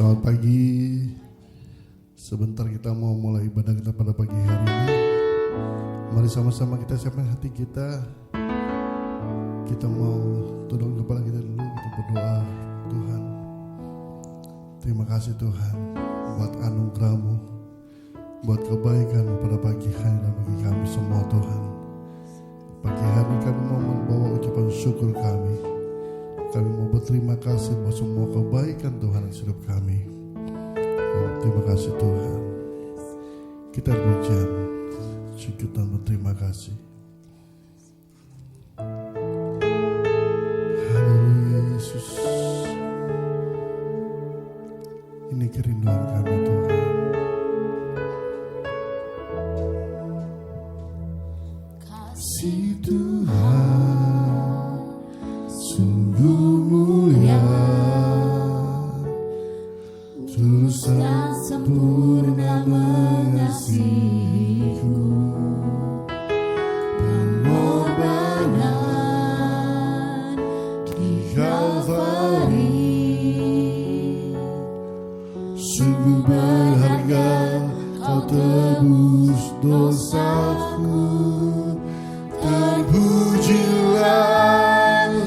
Selamat pagi. Sebentar kita mau mulai ibadah kita pada pagi hari ini. Mari sama-sama kita siapkan hati kita. Kita mau tunduk kepala kita dulu, kita berdoa. Tuhan, terima kasih Tuhan buat anugerah-Mu, buat kebaikan-Mu pada pagi hari dan bagi kami semua Tuhan. Pagi hari kami mau membawa ucapan syukur kami. Kami mau berterima kasih buat semua kebaikan Tuhan dalam hidup kami. Terima kasih Tuhan. Kita pujian, syukur dan berterima kasih. Haleluya Yesus. Ini kerinduan kami Tuhan. Kasih Tuhan sungguh mulia, tulus dan sempurna mengasihiku. Pengorbanan di Kalvari sungguh berharga, Kau tebus dosaku. Terpujilah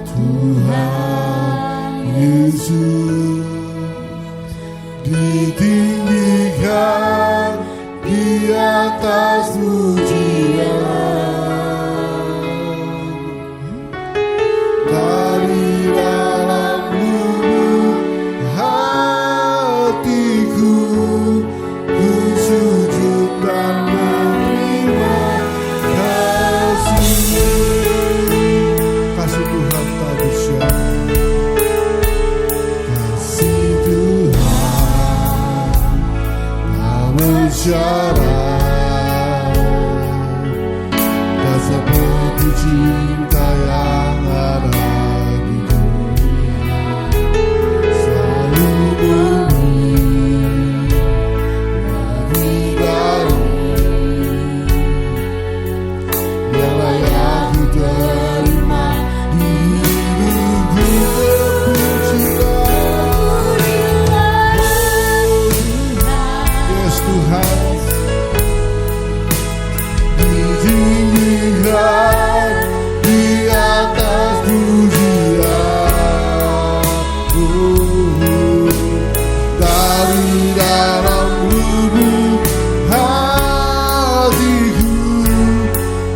Tuhan Yesus, ditinggikan di atas pujian. Dari dalam lubuk hatiku, ku sujud dan menerima kasih. Kasih Tuhan tak bersyukur. Kasih Tuhan tak bersyarat, tak seperti cinta yang ada di dunia. Selalu memberi yang layak ku terima di hidupku. Yes Tuhan, ditinggikan di atas pujian. Dari dalam lubuk hatiku,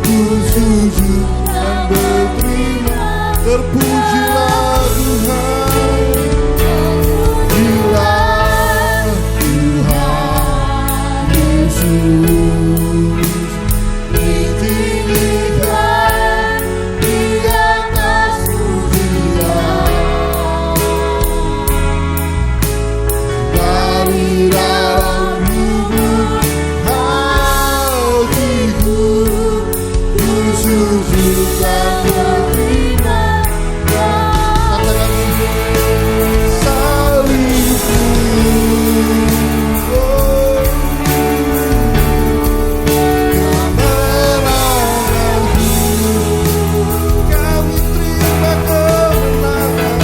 ku sujud dan berterima. Terpujilah Tuhan, terpujilah Tuhan Yesus, ditinggikan di atas pujian. Dari dalam lubuk hatiku, ku sujud dan berterima kasih. Salibku, kemenanganku, kami terima kemenangan.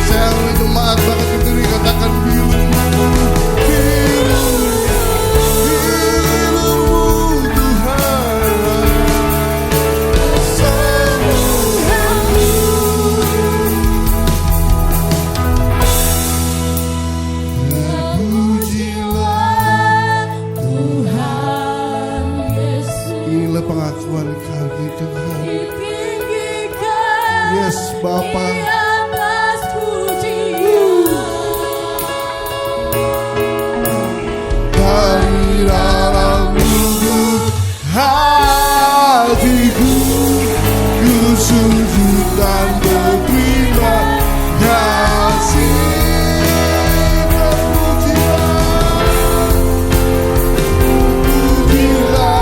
Saya ingin jemaat banget berdiri, katakan biru-Mu Tuhan. Terpujilah Tuhan Yesus, Inilah pengakuan kami Tuhan. ditinggikan Yes Bapa, di atas pujian. dari dalam lubuk hatiku, ku sujud dan berterima kasih. Terpujilah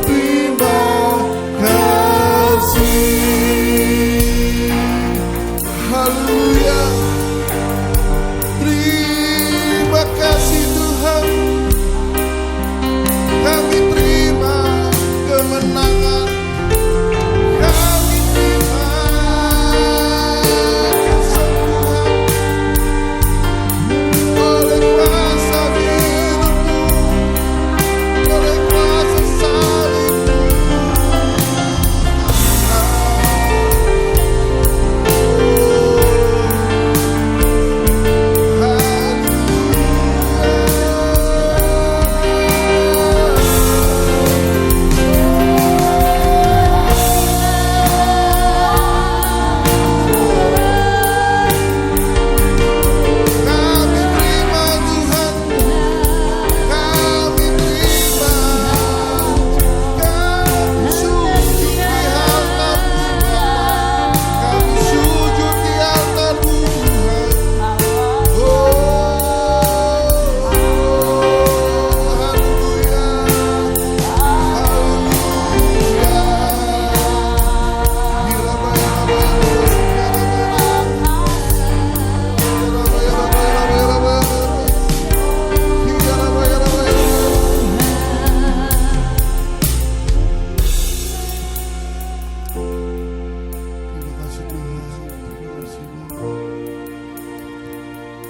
terima kasih. Haleluya. Terima kasih Tuhan. Kami terima kemenangan. Kami terima kesembuhan oleh kuasa hidupmu, oleh kuasa salibmu. Kami terima Tuhan, kami terima, kami sujud di altar-Mu, kami sujud di altar-Mu Tuhan. Haleluya,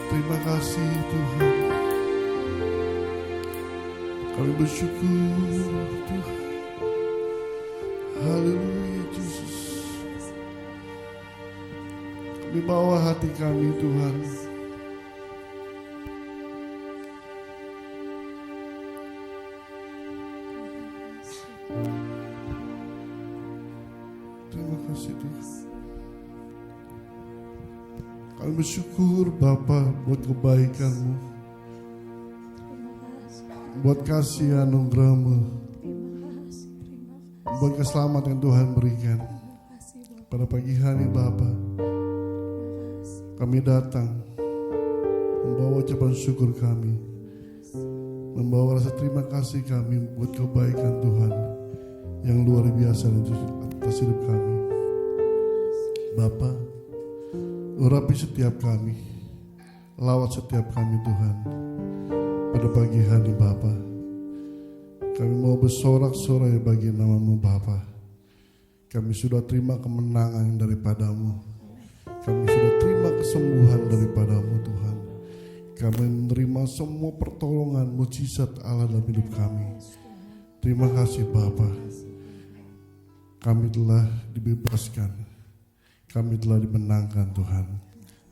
terima kasih Tuhan. Kami bersyukur Tuhan. Haleluya Yesus. Kami bawa hati kami Tuhan. Terima kasih Tuhan. Kami bersyukur Bapa buat kebaikan-Mu, buat kasih anugerah-Mu, buat keselamatan yang Tuhan berikan. Pada pagi hari Bapa, kami datang membawa ucapan syukur kami, membawa rasa terima kasih kami buat kebaikan Tuhan yang luar biasa atas hidup kami. Bapa, urapi setiap kami, lawat setiap kami Tuhan. Pada pagi hari Bapa, kami mau bersorak-sorai bagi nama-Mu Bapa. Kami sudah terima kemenangan daripada-Mu. Kami sudah terima kesembuhan daripada-Mu Tuhan. Kami menerima semua pertolongan mujizat Allah dalam hidup kami. Terima kasih Bapa. Kami telah dibebaskan. Kami telah dimenangkan Tuhan.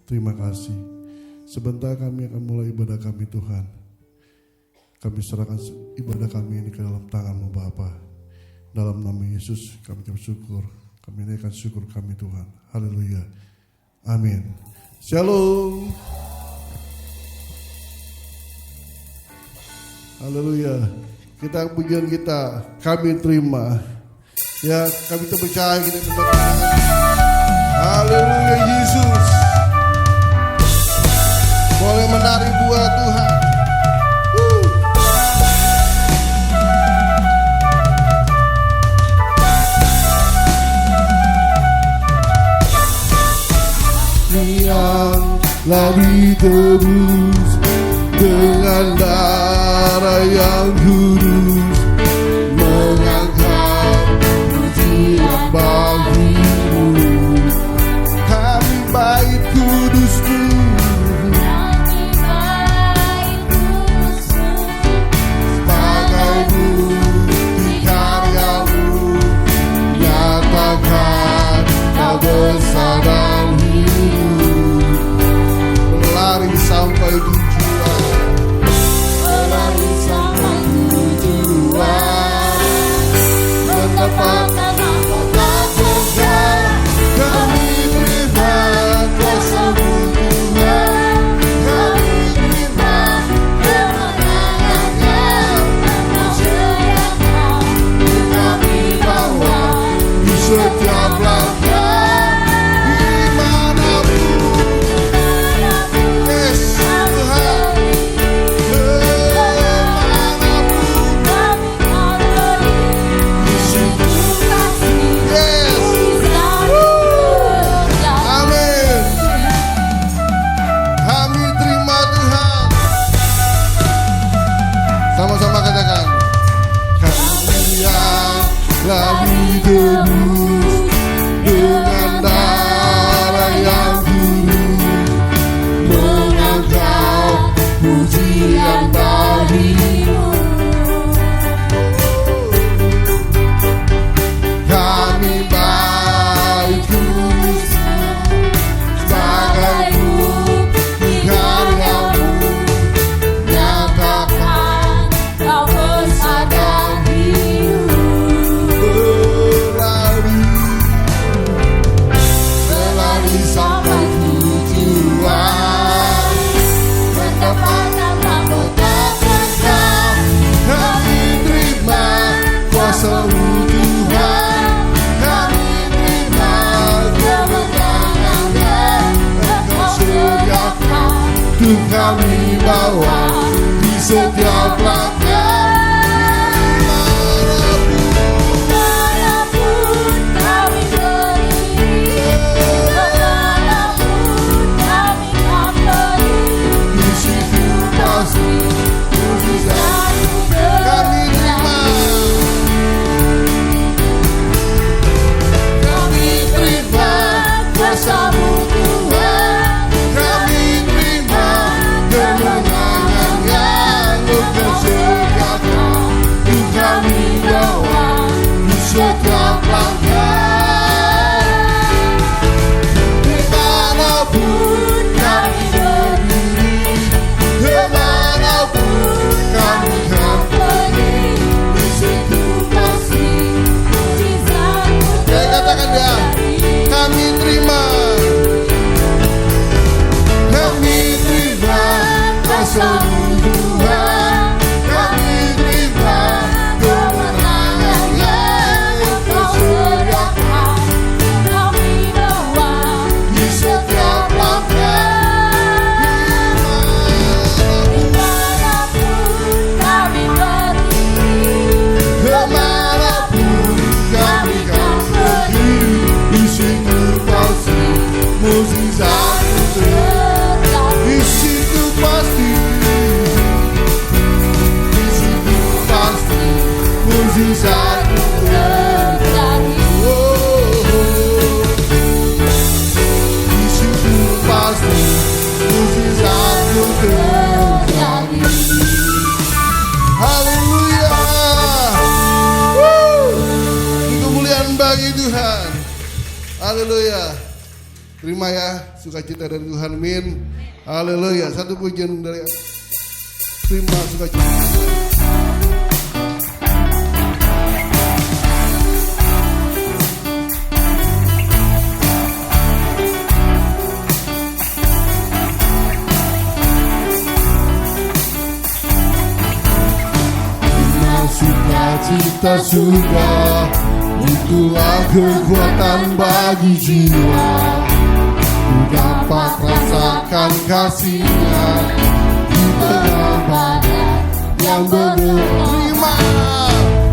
Terima kasih. Sebentar kami akan mulai ibadah kami Tuhan. Kami serahkan ibadah kami ini ke dalam tangan-Mu Bapa. Dalam nama Yesus kami bersyukur. Kami naikkan syukur kami Tuhan. Haleluya. Amin. Shalom. Haleluya. Kita pujian kita, kami terima. Ya, kami percaya kita dapat. Haleluya Yesus. Boleh menari buat Tuhan. Yang ditebus dengan darah yang kudus, mengangkat pujian bagi-Mu. Kami bait kudus-Mu, sebagai bukti karya-Mu, nyatakan Kau besar dan hidup. Berlari sampai tujuan, berlari sampai tujuan. telah ditebus dengan darah yang tulus, mengangkat pujian bagimu. Kami baikku sebagai bukti karyamu, nyatakan Kau besar dan hidup. berlari sampai tujuan, Mendapatkan mahkota kekal. kami terima kuasa-Mu Tuhan, kami terima kemenangan yang Engkau sediakan, untuk kami bawa di setiap langkah. Kemanapun kami berdiri, kemanapun kami akan pergi, Di situ pasti mujizat-Mu kami terima, kami terima kuasa-Mu Tuhan, kami terima kemenangan yang Engkau sediakan, untuk kami bawa di setiap langkah. Dimanapun kami berdiri, kemanapun kami akan pergi, di situ pasti mujizat-Mu saya katakan ya, kami terima kuasa-Mu Tuhan, kami terima kemenangan yang Engkau sediakan, kami bawa di setiap langkah. dimanapun kami berdiri, Kemanapun kami akan pergi, di situ pasti mujizat-Mu terjadi. Di situ pasti, di situ pasti mujizat-Mu terjadi. Di situ pasti mujizat-Mu terjadi. Haleluya. Kemuliaan bagi Tuhan. Haleluya. Terima ya sukacita dari Tuhan. Amin. Haleluya. Satu pujian dari terima sukacita. Sukacita sudah, itulah kekuatan bagi jiwa. Ku dapat rasakan kasih-Nya di tengah badai yang berderma.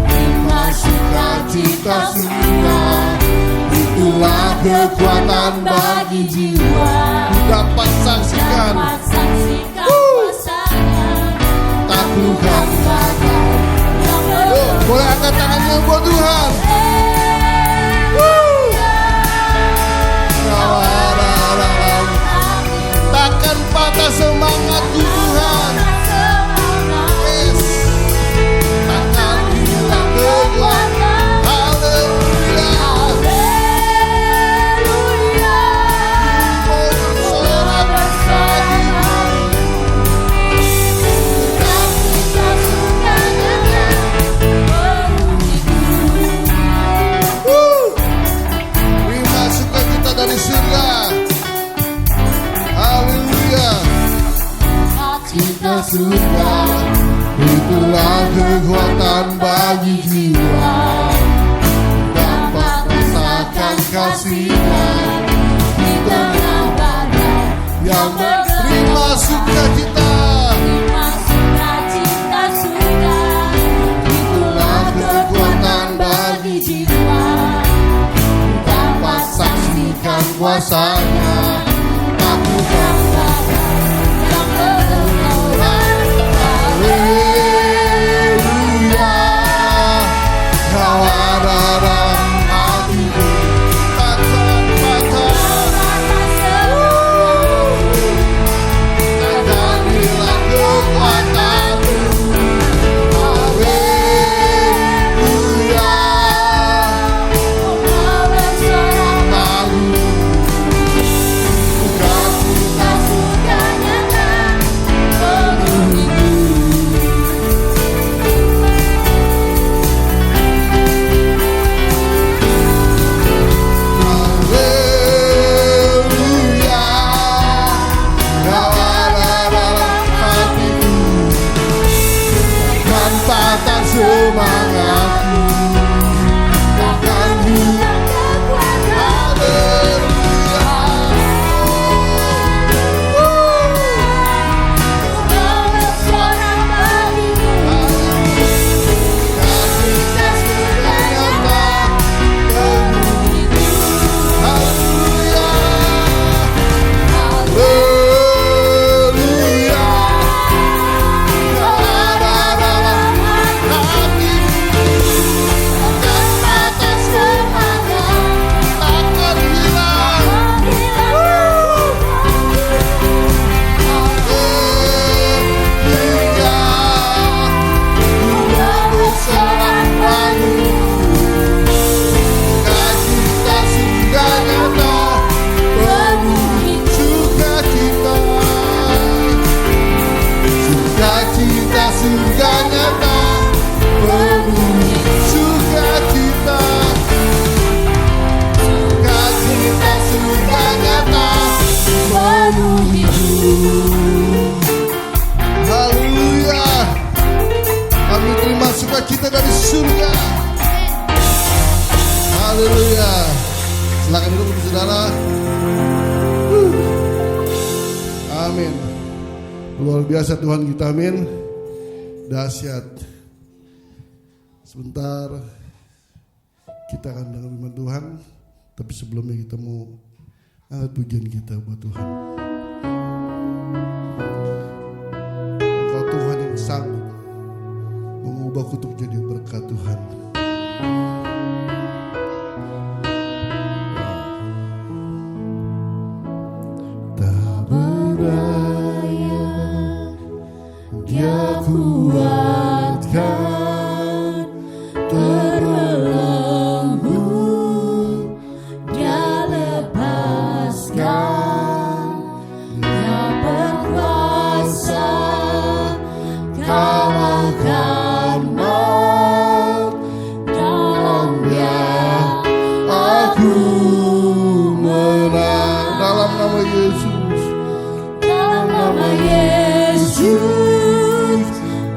Terima sukacita sudah, itulah kekuatan bagi jiwa. Ku dapat saksikan kuasa-Nya, taklukan badai. Boleh angkat tangannya buat Tuhan. Takkan patah semangat Tuhan. Yes. Takkan hilang kekuatan. Haleluya. Bersorak bersama. Terima sukacita dari surga. Haleluya. Cinta surga, itulah kekuatan bagi jiwa. Dapat rasakan kasih-Nya di tengah badai yang berterima sukacita. Itulah kekuatan bagi jiwa. Dapat saksikan kuasa-Nya, taklukan badai yang bergelora. Haleluya. Kau ada Haleluya. Silakan duduk saudara. Amin. Luar biasa Tuhan kita, amin. Dahsyat. Sebentar kita akan dengar firman Tuhan, tapi sebelumnya kita mau angkat pujian kita buat Tuhan. Engkau Tuhan yang sanggup mengubah kutuk jadi berkat Tuhan. Tak berdaya Dia kuatkan, terbelenggu Dia lepaskan, Dia berkuasa, kalahkan maut, dalam Dia aku menang. Dalam nama Yesus, dalam nama Yesus,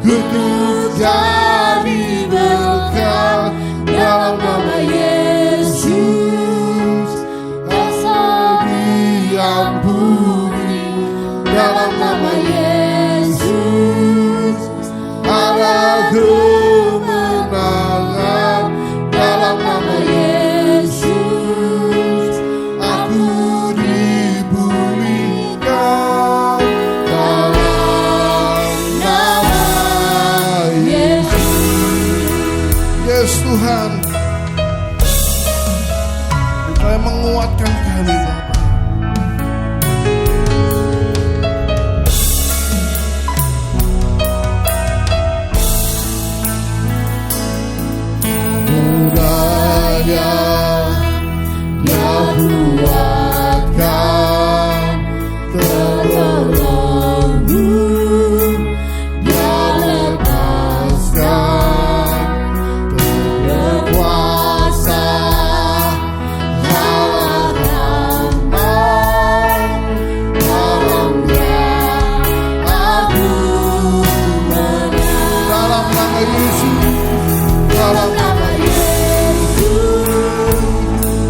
kutuk jadi berkat. Dalam nama Yesus, dosa diampuni. Dalam nama Yesus, ada kemenangan. Dalam nama Yesus, aku dipulihkan. Dalam nama Yesus. Yes Tuhan, Engkau yang menguatkan kami Bapa. Berdaya Dia kuatkan, terbelenggu Dia lepaskan, berkuasa kalahkan maut. Dalam Dia aku menang. Dalam nama Yesus, dalam nama Yesus,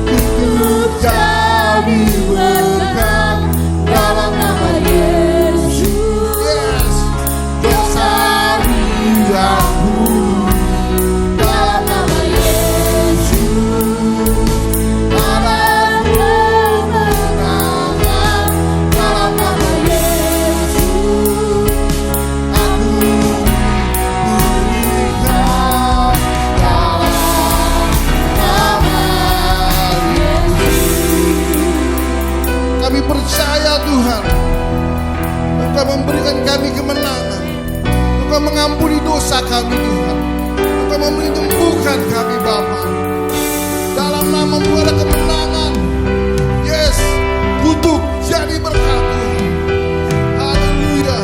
kutuk jadi berkat. Dalam nama Yesus, yes, dosa diampuni. Dalam nama Yesus, ada kemenangan. Dalam nama Yesus, aku dipulihkan. Dalam nama Yesus, kami percaya Tuhan, Engkau memberikan kami kemenangan. Engkau mengampuni dosa kami Tuhan. Engkau menyembuhkan kami Bapa. Dalam nama-Mu ada kemenangan. Yes, kutuk jadi berkat Tuhan. Haleluya.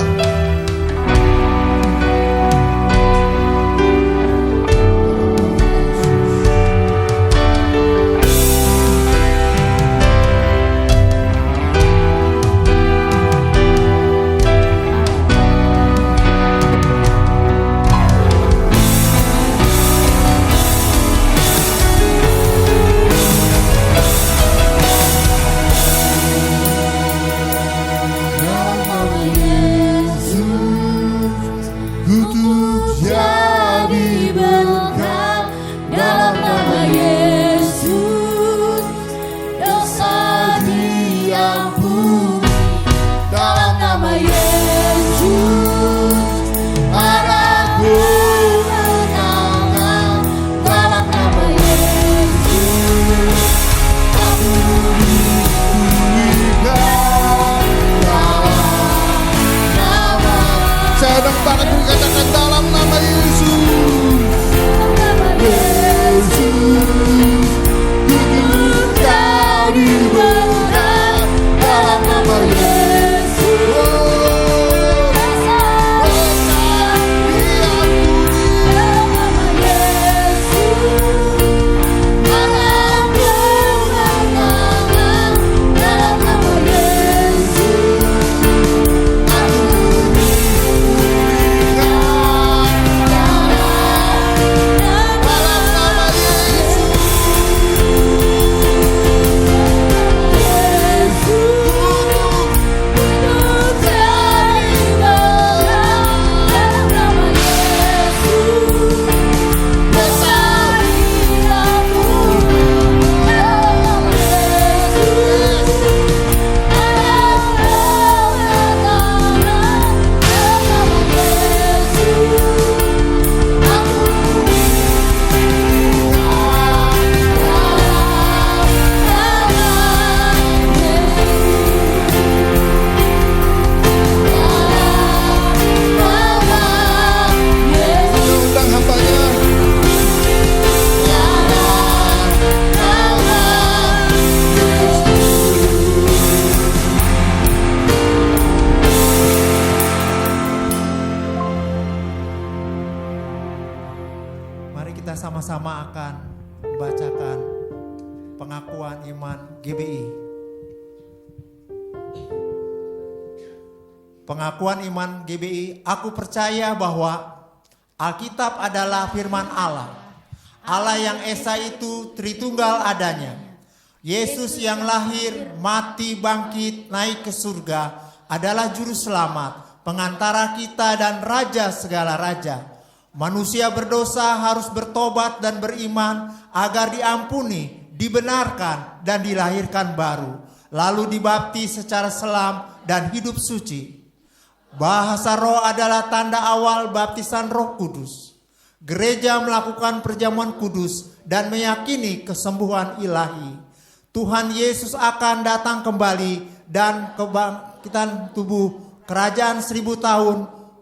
bersama-sama akan membacakan pengakuan iman GBI. Pengakuan iman GBI, aku percaya bahwa Alkitab adalah firman Allah. Allah yang esa itu Tritunggal adanya. Yesus yang lahir, mati, bangkit, naik ke surga adalah juru selamat, pengantara kita dan raja segala raja. Manusia berdosa harus bertobat dan beriman agar diampuni, dibenarkan dan dilahirkan baru, lalu dibaptis secara selam dan hidup suci. Bahasa roh adalah tanda awal baptisan Roh Kudus. Gereja melakukan perjamuan kudus dan meyakini kesembuhan ilahi. Tuhan Yesus akan datang kembali dan kebangkitan tubuh, kerajaan 1000 tahun,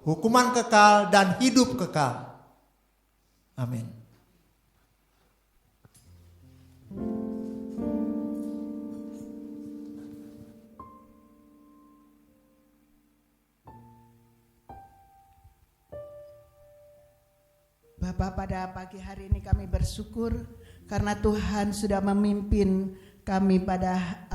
hukuman kekal dan hidup kekal. Amin. Bapak, pada pagi hari ini kami bersyukur karena Tuhan sudah memimpin kami pada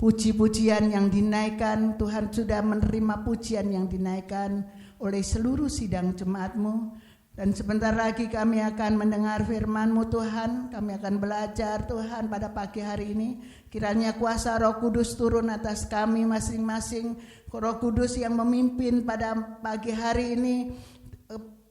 puji-pujian yang dinaikkan. Tuhan sudah menerima pujian yang dinaikkan oleh seluruh sidang jemaat-Mu. Dan sebentar lagi kami akan mendengar firman-Mu Tuhan. Kami akan belajar Tuhan pada pagi hari ini. Kiranya kuasa Roh Kudus turun atas kami masing-masing. Roh Kudus yang memimpin pada pagi hari ini.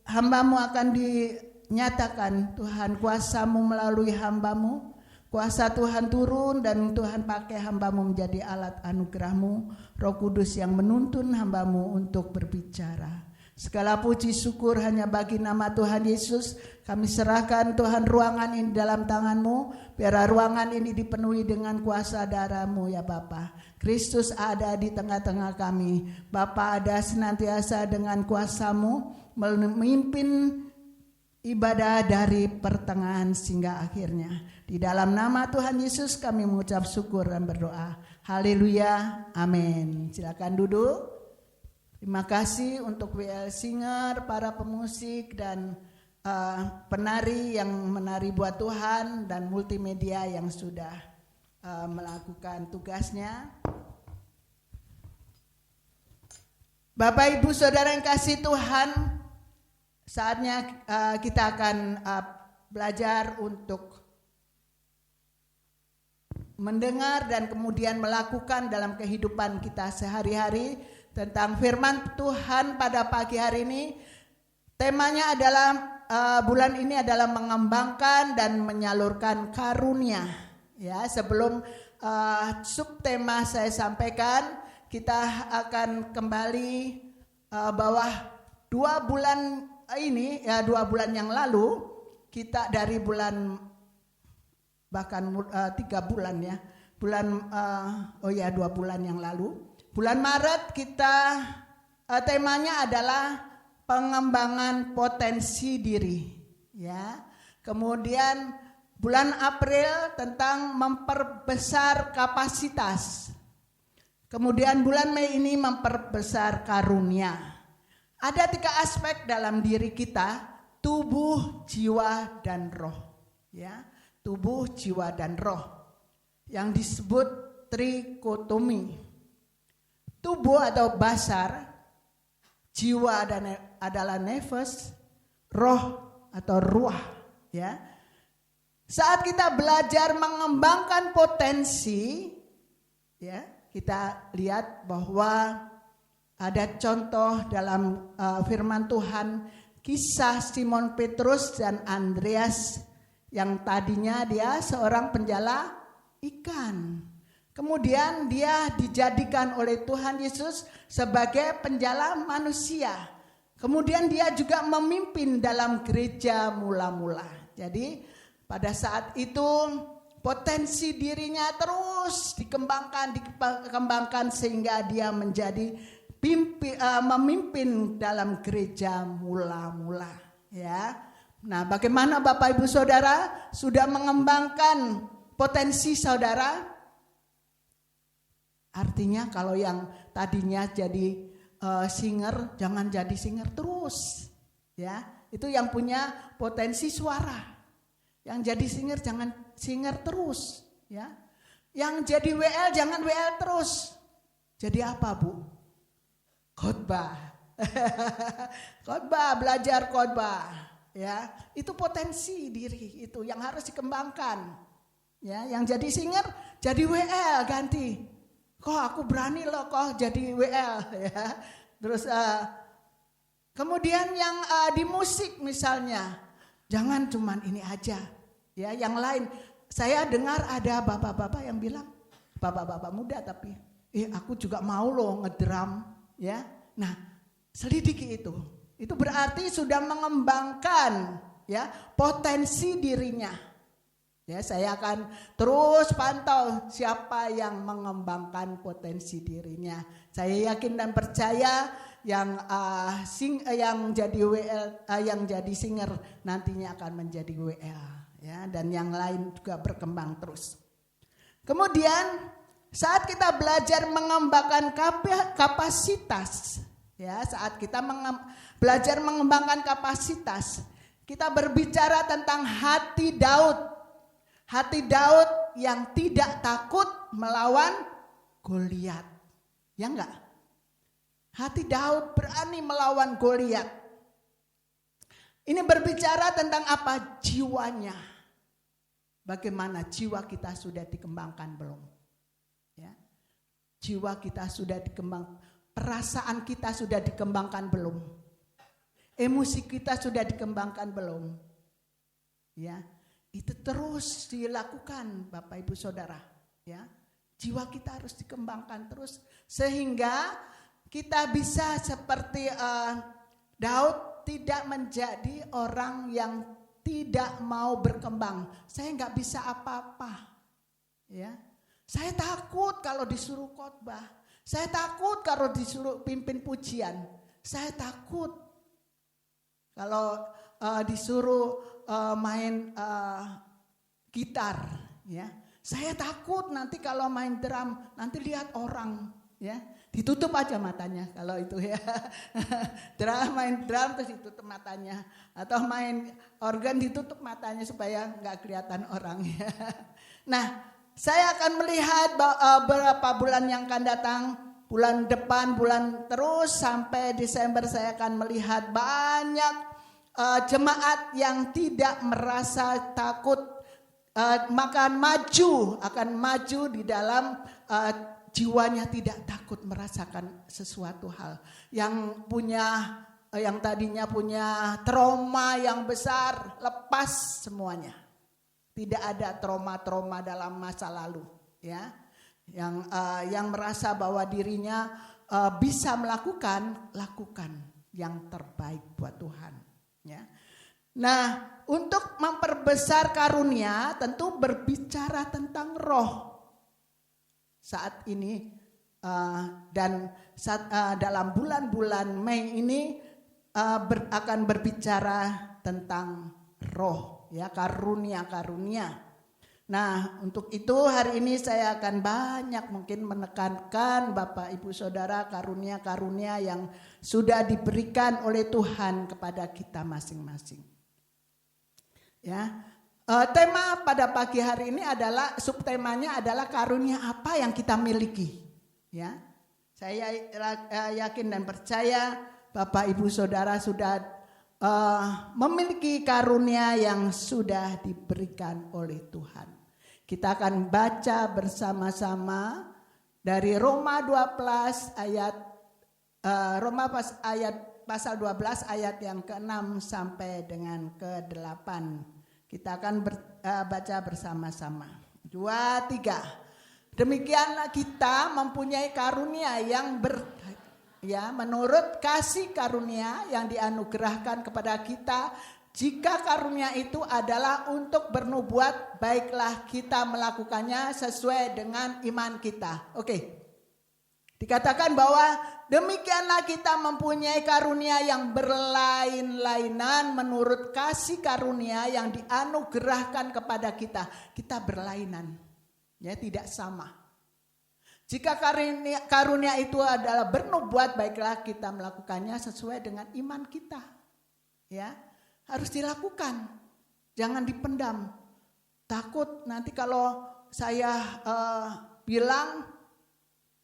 Hamba-Mu akan dinyatakan Tuhan, kuasa-Mu melalui hamba-Mu. Kuasa Tuhan turun dan Tuhan pakai hamba-Mu menjadi alat anugerah-Mu. Roh Kudus yang menuntun hamba-Mu untuk berbicara. Segala puji syukur hanya bagi nama Tuhan Yesus. Kami serahkan Tuhan ruangan ini dalam tangan-Mu. Biar ruangan ini dipenuhi dengan kuasa darah-Mu ya Bapa. Kristus ada di tengah-tengah kami. Bapa ada senantiasa dengan kuasa-Mu memimpin ibadah dari pertengahan hingga akhirnya. Di dalam nama Tuhan Yesus kami mengucap syukur dan berdoa. Haleluya, amin. Silakan duduk. Terima kasih untuk WL Singer, para pemusik dan penari yang menari buat Tuhan dan multimedia yang sudah melakukan tugasnya. Bapak Ibu Saudara yang kasih Tuhan, saatnya kita akan belajar untuk mendengar dan kemudian melakukan dalam kehidupan kita sehari-hari tentang firman Tuhan pada pagi hari ini. Temanya adalah bulan ini adalah mengembangkan dan menyalurkan karunia. Ya, sebelum subtema saya sampaikan, kita akan kembali bawah 2 bulan ini, ya 2 bulan yang lalu, kita dari bulan bahkan 3 bulan ya, 2 bulan yang lalu. Bulan Maret kita temanya adalah pengembangan potensi diri, ya. Kemudian bulan April tentang memperbesar kapasitas. Kemudian bulan Mei ini memperbesar karunia. Ada 3 aspek dalam diri kita, tubuh, jiwa, dan roh, ya. Tubuh, jiwa, dan roh yang disebut trikotomi. Tubuh atau basar, jiwa adalah nefas, roh atau ruah, ya. Saat kita belajar mengembangkan potensi, ya, kita lihat bahwa ada contoh dalam firman Tuhan, kisah Simon Petrus dan Andreas yang tadinya dia seorang penjala ikan. Kemudian dia dijadikan oleh Tuhan Yesus sebagai penjala manusia. Kemudian dia juga memimpin dalam gereja mula-mula. Jadi pada saat itu potensi dirinya terus dikembangkan sehingga dia menjadi memimpin dalam gereja mula-mula. Ya. Nah, bagaimana Bapak Ibu Saudara sudah mengembangkan potensi saudara? Artinya kalau yang tadinya jadi singer, jangan jadi singer terus, ya. itu yang punya potensi suara. Yang jadi singer jangan singer terus, ya. Yang jadi WL jangan WL terus. Jadi apa, Bu? Khotbah. Khotbah, belajar khotbah, ya. Itu potensi diri itu yang harus dikembangkan. Ya, yang jadi singer jadi WL ganti. Kok aku berani loh kok jadi WL, ya. Terus kemudian yang di musik misalnya, jangan cuman ini aja, ya. Yang lain, saya dengar ada bapak-bapak yang bilang, bapak-bapak muda tapi, aku juga mau loh ngedrum, ya. Nah, selidiki itu. Itu berarti sudah mengembangkan, ya, potensi dirinya. Ya, saya akan terus pantau siapa yang mengembangkan potensi dirinya. Saya yakin dan percaya yang jadi WL, yang jadi singer nantinya akan menjadi WL, ya, dan yang lain juga berkembang terus. Kemudian saat kita belajar mengembangkan kapasitas, ya, saat kita belajar mengembangkan kapasitas, kita berbicara tentang hati Daud. Hati Daud yang tidak takut melawan Goliat. Ya enggak? Hati Daud berani melawan Goliat. Ini berbicara tentang apa? Jiwanya. Bagaimana jiwa kita sudah dikembangkan belum? Ya. Jiwa kita sudah dikembangkan, perasaan kita sudah dikembangkan belum? Emosi kita sudah dikembangkan belum? Ya. Itu terus dilakukan Bapak Ibu Saudara, ya. Jiwa kita harus dikembangkan terus sehingga kita bisa seperti Daud, tidak menjadi orang yang tidak mau berkembang. Saya nggak bisa apa-apa, ya. Saya takut kalau disuruh khotbah. Saya takut kalau disuruh pimpin pujian. Saya takut kalau disuruh main gitar, ya. Saya takut nanti kalau main drum, nanti lihat orang, ya. Ditutup aja matanya kalau itu, ya. Main drum terus ditutup matanya, atau main organ ditutup matanya supaya nggak kelihatan orang, ya. Nah, saya akan melihat beberapa bulan yang akan datang, bulan depan, bulan terus sampai Desember, saya akan melihat banyak jemaat yang tidak merasa takut, akan maju di dalam jiwanya, tidak takut merasakan sesuatu hal. Yang tadinya punya trauma yang besar, lepas semuanya. Tidak ada trauma-trauma dalam masa lalu, ya. Yang merasa bahwa dirinya bisa lakukan yang terbaik buat Tuhan. Ya. Nah, untuk memperbesar karunia tentu berbicara tentang roh. Saat ini dan dalam bulan-bulan Mei ini akan berbicara tentang roh, ya, karunia-karunia. Nah, untuk itu hari ini saya akan banyak mungkin menekankan Bapak Ibu Saudara karunia-karunia yang sudah diberikan oleh Tuhan kepada kita masing-masing. Ya, tema pada pagi hari ini adalah, subtemanya adalah karunia apa yang kita miliki. Ya, saya yakin dan percaya Bapak Ibu Saudara sudah memiliki karunia yang sudah diberikan oleh Tuhan. Kita akan baca bersama-sama dari Roma 12 pasal 12 ayat yang ke-6 sampai dengan ke-8. Kita akan baca bersama-sama. 2, 3. Demikianlah kita mempunyai karunia yang menurut kasih karunia yang dianugerahkan kepada kita. Jika karunia itu adalah untuk bernubuat, baiklah kita melakukannya sesuai dengan iman kita. Oke. Dikatakan bahwa demikianlah kita mempunyai karunia yang berlain-lainan menurut kasih karunia yang dianugerahkan kepada kita. Kita berlainan, ya, tidak sama. Jika karunia itu adalah bernubuat, baiklah kita melakukannya sesuai dengan iman kita. Ya. harus dilakukan. Jangan dipendam. Takut nanti kalau saya bilang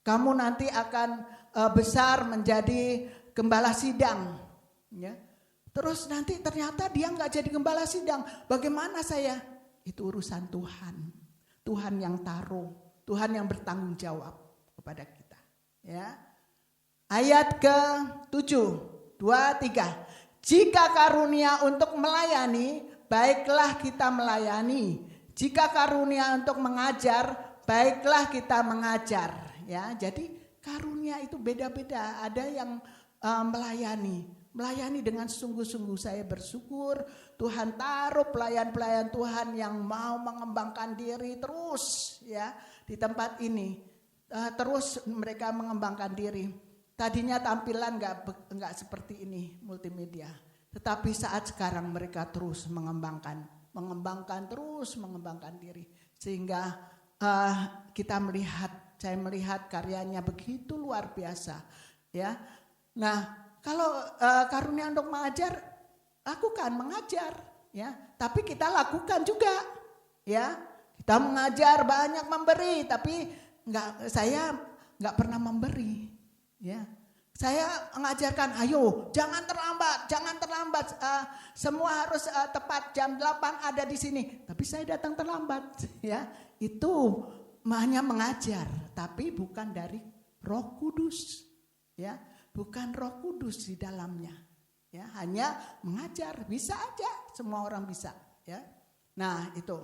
kamu nanti akan besar menjadi gembala sidang, ya. Terus nanti ternyata dia nggak jadi gembala sidang. Bagaimana saya? Itu urusan Tuhan. Tuhan yang taruh, Tuhan yang bertanggung jawab kepada kita. Ya. Ayat ke-7, 2-3. Jika karunia untuk melayani, baiklah kita melayani. Jika karunia untuk mengajar, baiklah kita mengajar. Ya, jadi karunia itu beda-beda. Ada yang melayani dengan sungguh-sungguh. Saya bersyukur Tuhan taruh pelayan-pelayan Tuhan yang mau mengembangkan diri terus ya di tempat ini. Terus mereka mengembangkan diri. Tadinya tampilan nggak seperti ini multimedia, tetapi saat sekarang mereka terus mengembangkan diri sehingga saya melihat karyanya begitu luar biasa, ya. Nah, kalau karunia untuk mengajar, lakukan mengajar, ya. Tapi kita lakukan juga, ya. Kita mengajar banyak memberi, tapi saya nggak pernah memberi. Ya, saya mengajarkan, ayo jangan terlambat, semua harus tepat jam 8 ada di sini. Tapi saya datang terlambat, ya. Itu hanya mengajar, tapi bukan dari Roh Kudus, ya, bukan Roh Kudus di dalamnya, ya. Hanya mengajar, bisa aja, semua orang bisa, ya. Nah itu.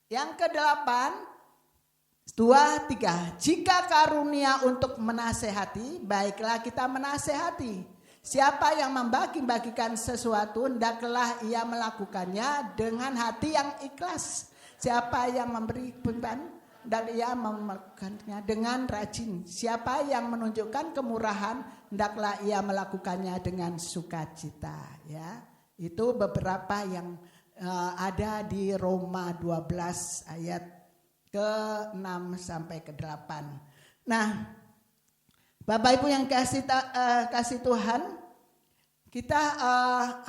Yang ke-8. 2-3. Jika karunia untuk menasehati, baiklah kita menasehati. Siapa yang membagi-bagikan sesuatu, hendaklah ia melakukannya dengan hati yang ikhlas. Siapa yang memberi beban, hendaklah ia melakukannya dengan rajin. Siapa yang menunjukkan kemurahan, hendaklah ia melakukannya dengan sukacita. Ya, itu beberapa yang ada di Roma 12 ayat ke-6 sampai ke-8. Nah, Bapak Ibu yang kasih Tuhan, kita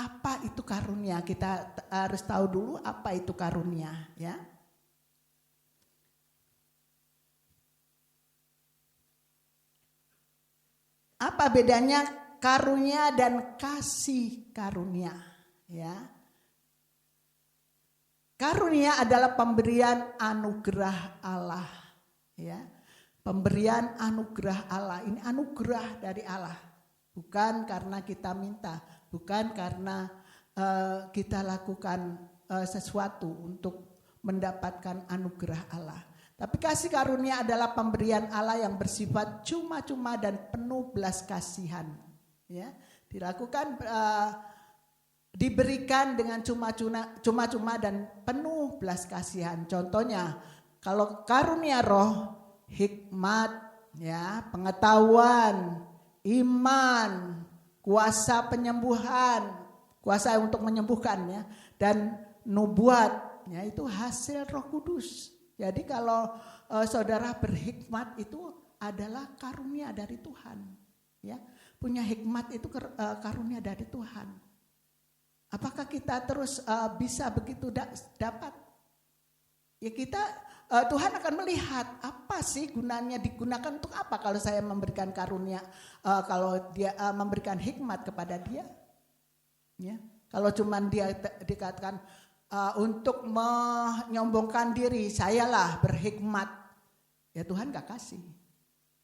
apa itu karunia? Kita harus tahu dulu apa itu karunia, ya. Apa bedanya karunia dan kasih karunia, ya? Karunia adalah pemberian anugerah Allah, ya. Pemberian anugerah Allah. Ini anugerah dari Allah. Bukan karena kita minta, bukan karena kita lakukan sesuatu untuk mendapatkan anugerah Allah. Tapi kasih karunia adalah pemberian Allah yang bersifat cuma-cuma dan penuh belas kasihan, ya. Dilakukan diberikan dengan cuma-cuma dan penuh belas kasihan. Contohnya, kalau karunia roh, hikmat, ya, pengetahuan, iman, kuasa penyembuhan, kuasa untuk menyembuhkan, ya, dan nubuat, ya, itu hasil Roh Kudus. Jadi kalau saudara berhikmat itu adalah karunia dari Tuhan, ya. Punya hikmat itu karunia dari Tuhan. Apakah kita terus bisa begitu dapat? Ya kita Tuhan akan melihat apa sih gunanya, digunakan untuk apa kalau saya memberikan karunia, kalau dia memberikan hikmat kepada dia, ya. Kalau cuman dia dikatakan untuk menyombongkan diri, sayalah berhikmat, ya Tuhan gak kasih,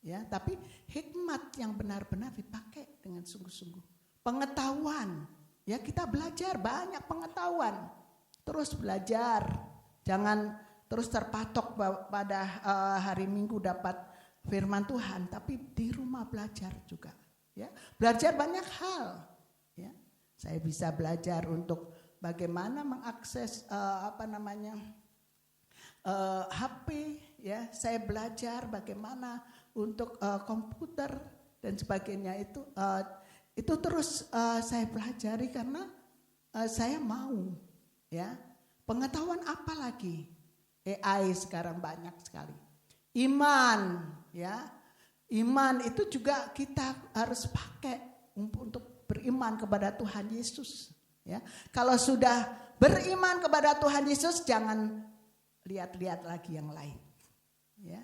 ya. Tapi hikmat yang benar-benar dipakai dengan sungguh-sungguh. Pengetahuan, ya, kita belajar banyak pengetahuan, terus belajar, jangan terus terpatok pada hari Minggu dapat firman Tuhan, tapi di rumah belajar juga, ya. Belajar banyak hal, ya. Saya bisa belajar untuk bagaimana mengakses HP, ya. Saya belajar bagaimana untuk komputer dan sebagainya itu terus saya pelajari karena saya mau, ya. Pengetahuan apa lagi? AI sekarang banyak sekali. Iman, ya. Iman itu juga kita harus pakai untuk beriman kepada Tuhan Yesus, Ya, kalau sudah beriman kepada Tuhan Yesus, jangan lihat-lihat lagi yang lain. Ya,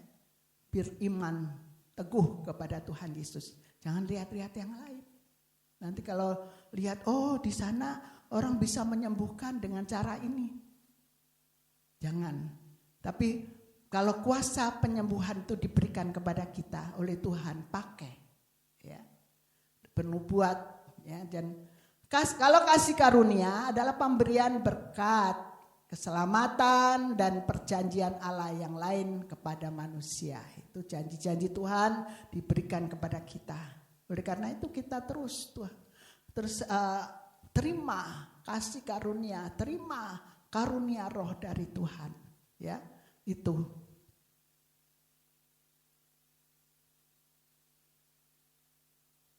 beriman teguh kepada Tuhan Yesus. Jangan lihat-lihat yang lain. Nanti kalau lihat, oh di sana orang bisa menyembuhkan dengan cara ini. Jangan. Tapi kalau kuasa penyembuhan itu diberikan kepada kita oleh Tuhan, pakai. Ya, bernubuat. Ya, dan kalau kasih karunia adalah pemberian berkat, keselamatan dan perjanjian Allah yang lain kepada manusia. Itu janji-janji Tuhan diberikan kepada kita. Oleh karena itu kita terus terima kasih karunia, terima karunia roh dari Tuhan. Ya, itu.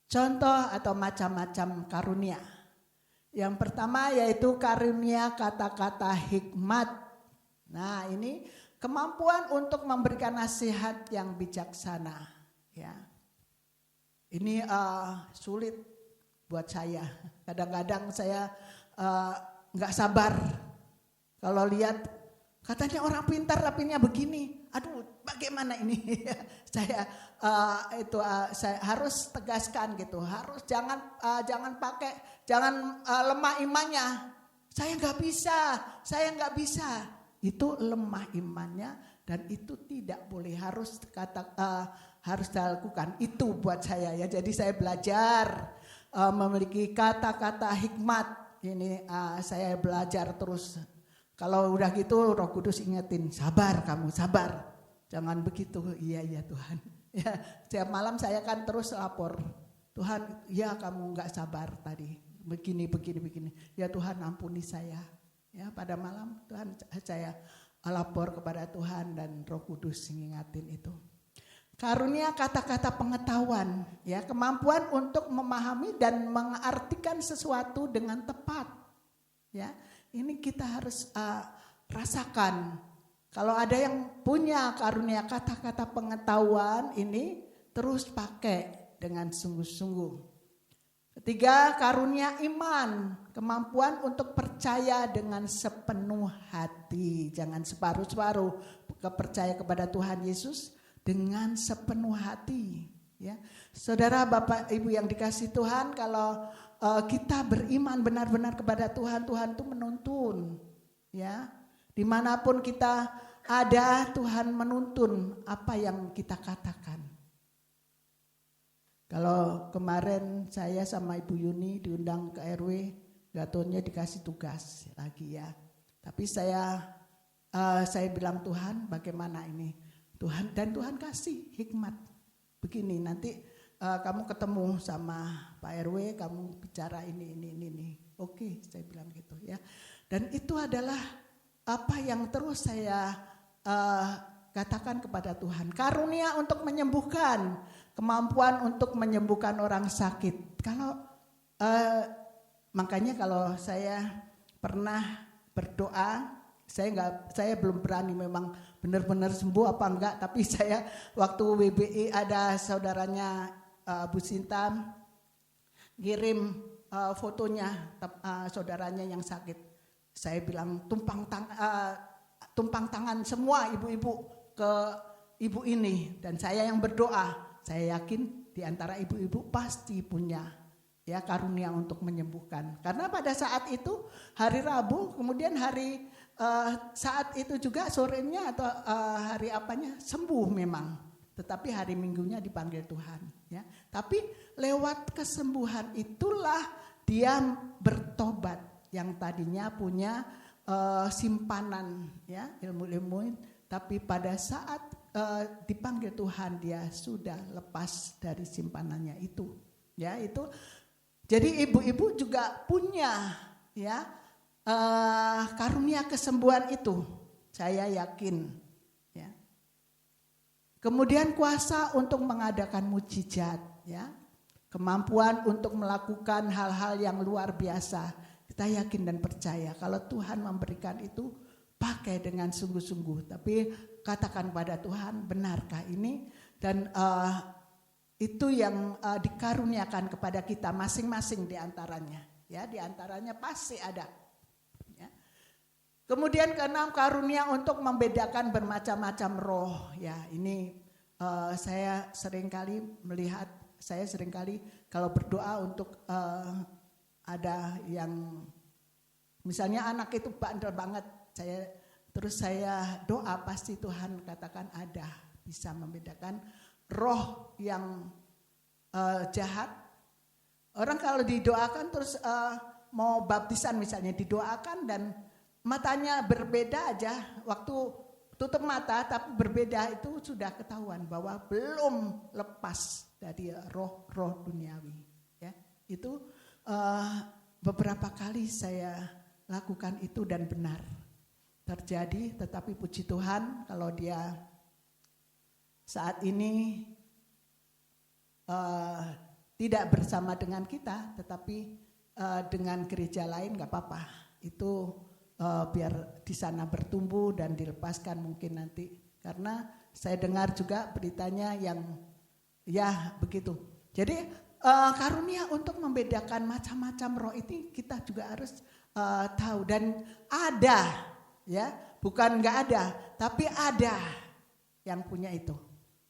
Contoh atau macam-macam karunia. Yang pertama yaitu karunia kata-kata hikmat. Nah, ini kemampuan untuk memberikan nasihat yang bijaksana. Ya, ini sulit buat saya. Kadang-kadang saya nggak sabar kalau lihat katanya orang pintar tapinya begini. Aduh, bagaimana ini? Saya harus tegaskan gitu. Harus jangan lemah imannya. Saya nggak bisa. Itu lemah imannya dan itu tidak boleh, harus dilakukan. Itu buat saya ya. Jadi saya belajar memiliki kata-kata hikmat. Ini saya belajar terus. Kalau udah gitu Roh Kudus ingetin, sabar kamu, sabar. Jangan begitu. Iya Tuhan. Ya, setiap malam saya kan terus lapor. Tuhan, ya kamu enggak sabar tadi. Begini. Ya Tuhan, ampuni saya. Ya, pada malam Tuhan saya lapor kepada Tuhan dan Roh Kudus ngingatin itu. Karunia kata-kata pengetahuan, ya, kemampuan untuk memahami dan mengartikan sesuatu dengan tepat. Ya, ini kita harus rasakan. Kalau ada yang punya karunia kata-kata pengetahuan ini terus pakai dengan sungguh-sungguh. Ketiga, karunia iman, kemampuan untuk percaya dengan sepenuh hati, jangan separuh-separuh, percaya kepada Tuhan Yesus dengan sepenuh hati. Ya, saudara, Bapak, Ibu yang dikasihi Tuhan, kalau kita beriman benar-benar kepada Tuhan, Tuhan itu menuntun. Ya, dimanapun kita ada, Tuhan menuntun apa yang kita katakan. Kalau kemarin saya sama Ibu Yuni diundang ke RW, Gatonya dikasih tugas lagi ya. Tapi saya bilang, Tuhan bagaimana ini? Tuhan kasih hikmat. Begini, nanti kamu ketemu sama Pak RW, kamu bicara ini. Oke, saya bilang gitu ya. Dan itu adalah apa yang terus saya katakan kepada Tuhan. Karunia untuk menyembuhkan, kemampuan untuk menyembuhkan orang sakit. Kalau makanya kalau saya pernah berdoa, saya belum berani memang benar-benar sembuh apa enggak, tapi saya waktu WBI ada saudaranya Bu Sinta kirim fotonya saudaranya yang sakit. Saya bilang tumpang tangan semua ibu-ibu ke ibu ini, dan saya yang berdoa. Saya yakin di antara ibu-ibu pasti punya ya karunia untuk menyembuhkan. Karena pada saat itu hari Rabu, kemudian hari saat itu juga sorenya atau hari apanya sembuh memang. Tetapi hari Minggunya dipanggil Tuhan. Ya. Tapi lewat kesembuhan itulah dia bertobat. Yang tadinya punya simpanan ya ilmu-ilmu, tapi pada saat dipanggil Tuhan dia sudah lepas dari simpanannya itu. Ya, itu. Jadi ibu-ibu juga punya ya karunia kesembuhan itu. Saya yakin ya. Kemudian kuasa untuk mengadakan mujizat ya. Kemampuan untuk melakukan hal-hal yang luar biasa. Kita yakin dan percaya kalau Tuhan memberikan itu, pakai dengan sungguh-sungguh. Tapi katakan pada Tuhan, benarkah ini? Dan itu yang dikaruniakan kepada kita masing-masing di antaranya. Ya, di antaranya pasti ada. Ya. Kemudian keenam, karunia untuk membedakan bermacam-macam roh. Ya, ini saya seringkali melihat, saya seringkali kalau berdoa untuk ada yang misalnya anak itu bandel banget, terus saya doa pasti Tuhan katakan ada bisa membedakan roh yang jahat. Orang kalau didoakan terus mau baptisan misalnya didoakan dan matanya berbeda aja, waktu tutup mata tapi berbeda, itu sudah ketahuan bahwa belum lepas dari roh duniawi. Ya, itu beberapa kali saya lakukan itu dan benar terjadi. Tetapi puji Tuhan kalau dia saat ini tidak bersama dengan kita, tetapi dengan gereja lain gak apa-apa. Itu biar di sana bertumbuh dan dilepaskan mungkin nanti. Karena saya dengar juga beritanya yang ya begitu. Jadi karunia untuk membedakan macam-macam roh itu kita juga harus tahu. Dan ada, ya, bukan gak ada, tapi ada yang punya itu.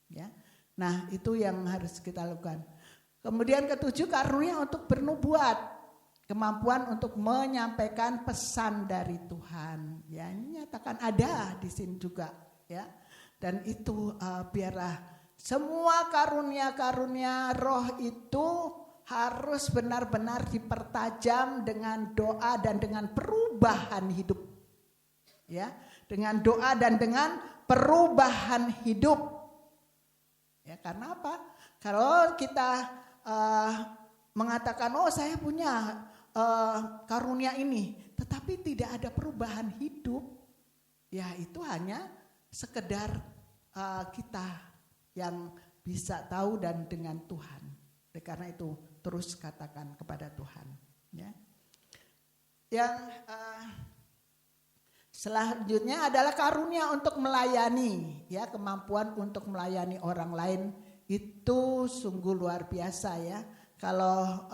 Ya. Nah, itu yang harus kita lakukan. Kemudian ketujuh, karunia untuk bernubuat. Kemampuan untuk menyampaikan pesan dari Tuhan. Ya, ini nyatakan ada di sini juga, ya. Dan itu biarlah semua karunia-karunia roh itu harus benar-benar dipertajam dengan doa dan dengan perubahan hidup. Ya, dengan doa dan dengan perubahan hidup. Ya, karena apa? Kalau kita mengatakan, oh saya punya karunia ini, tetapi tidak ada perubahan hidup, ya itu hanya sekedar kita yang bisa tahu dan dengan Tuhan. Karena itu terus katakan kepada Tuhan. Ya. Yang selanjutnya adalah karunia untuk melayani, ya, kemampuan untuk melayani orang lain itu sungguh luar biasa, ya. Kalau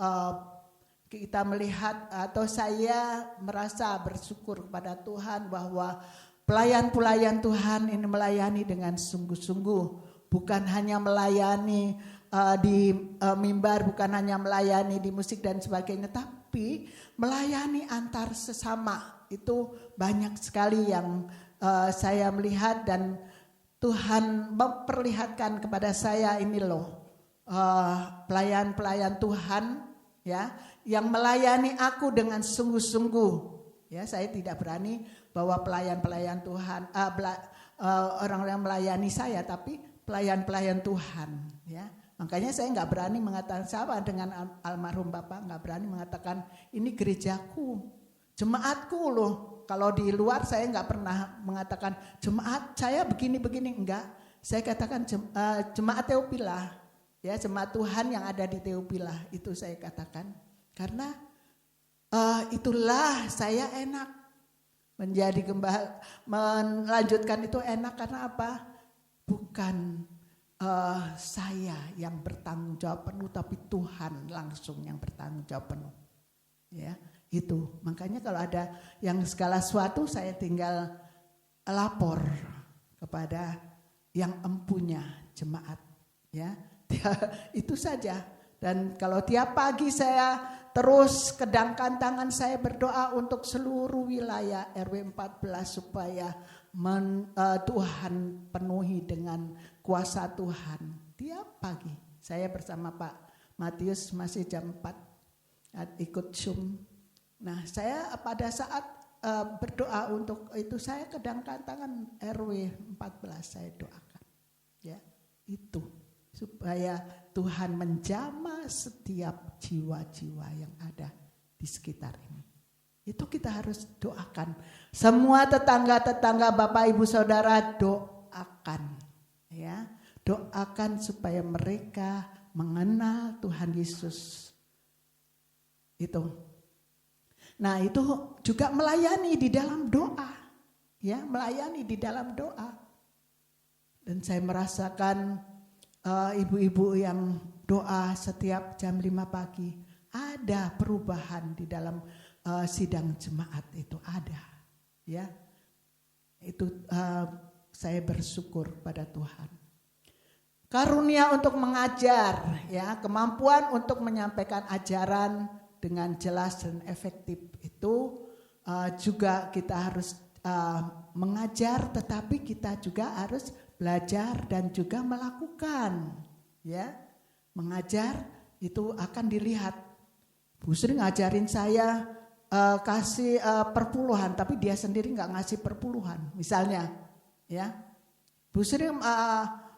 kita melihat atau saya merasa bersyukur kepada Tuhan bahwa pelayan-pelayan Tuhan ini melayani dengan sungguh-sungguh, bukan hanya melayani di mimbar, bukan hanya melayani di musik dan sebagainya, tapi melayani antar sesama. Itu banyak sekali yang saya melihat dan Tuhan memperlihatkan kepada saya, ini loh pelayan-pelayan Tuhan, ya, yang melayani aku dengan sungguh-sungguh. Ya, saya tidak berani bahwa pelayan-pelayan Tuhan orang-orang melayani saya, tapi pelayan-pelayan Tuhan, ya. Makanya saya nggak berani mengatakan sama dengan almarhum Bapak, nggak berani mengatakan ini gerejaku, jemaatku loh. Kalau di luar saya nggak pernah mengatakan jemaat saya begini-begini, enggak. Saya katakan jemaat Theopila, ya, jemaat Tuhan yang ada di Theopila, itu saya katakan. Karena itulah saya enak menjadi gembala, melanjutkan itu enak karena apa? Bukan saya yang bertanggung jawab penuh, tapi Tuhan langsung yang bertanggung jawab penuh. Ya, itu. Makanya kalau ada yang segala sesuatu saya tinggal lapor kepada yang empunya jemaat. Ya, itu saja. Dan kalau tiap pagi saya terus kedangkan tangan saya berdoa untuk seluruh wilayah RW 14 supaya Tuhan penuhi dengan kuasa Tuhan. Tiap pagi saya bersama Pak Matius masih jam 4 ikut Zoom. Nah, saya pada saat berdoa untuk itu saya kedangkan tangan RW 14 saya doakan. Ya, itu supaya Tuhan menjamah setiap jiwa-jiwa yang ada di sekitar ini. Itu kita harus doakan. Semua tetangga-tetangga Bapak Ibu Saudara doakan, ya. Doakan supaya mereka mengenal Tuhan Yesus. Itu. Nah, itu juga melayani di dalam doa. Ya, melayani di dalam doa. Dan saya merasakan ibu-ibu yang doa setiap jam 5 pagi. ada perubahan di dalam sidang jemaat itu ada, ya. Itu saya bersyukur pada Tuhan. Karunia untuk mengajar, ya, kemampuan untuk menyampaikan ajaran dengan jelas dan efektif itu juga kita harus mengajar, tetapi kita juga harus belajar dan juga melakukan, ya. Mengajar itu akan dilihat. Bu Sri ngajarin saya kasih perpuluhan, tapi dia sendiri nggak ngasih perpuluhan, misalnya, ya. Bu Sri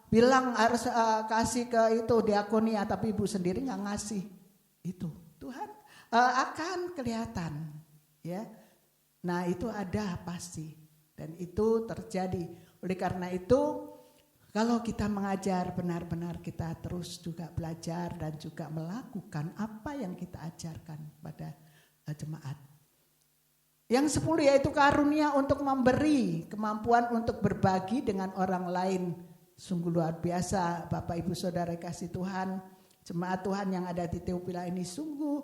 bilang harus kasih ke itu diakonia, tapi ibu sendiri nggak ngasih. Itu Tuhan akan kelihatan, ya. Nah itu ada pasti, dan itu terjadi. Oleh karena itu, kalau kita mengajar, benar-benar kita terus juga belajar dan juga melakukan apa yang kita ajarkan pada jemaat. Yang 10 yaitu karunia untuk memberi, kemampuan untuk berbagi dengan orang lain. Sungguh luar biasa Bapak Ibu Saudara kasih Tuhan, jemaat Tuhan yang ada di Teopila ini sungguh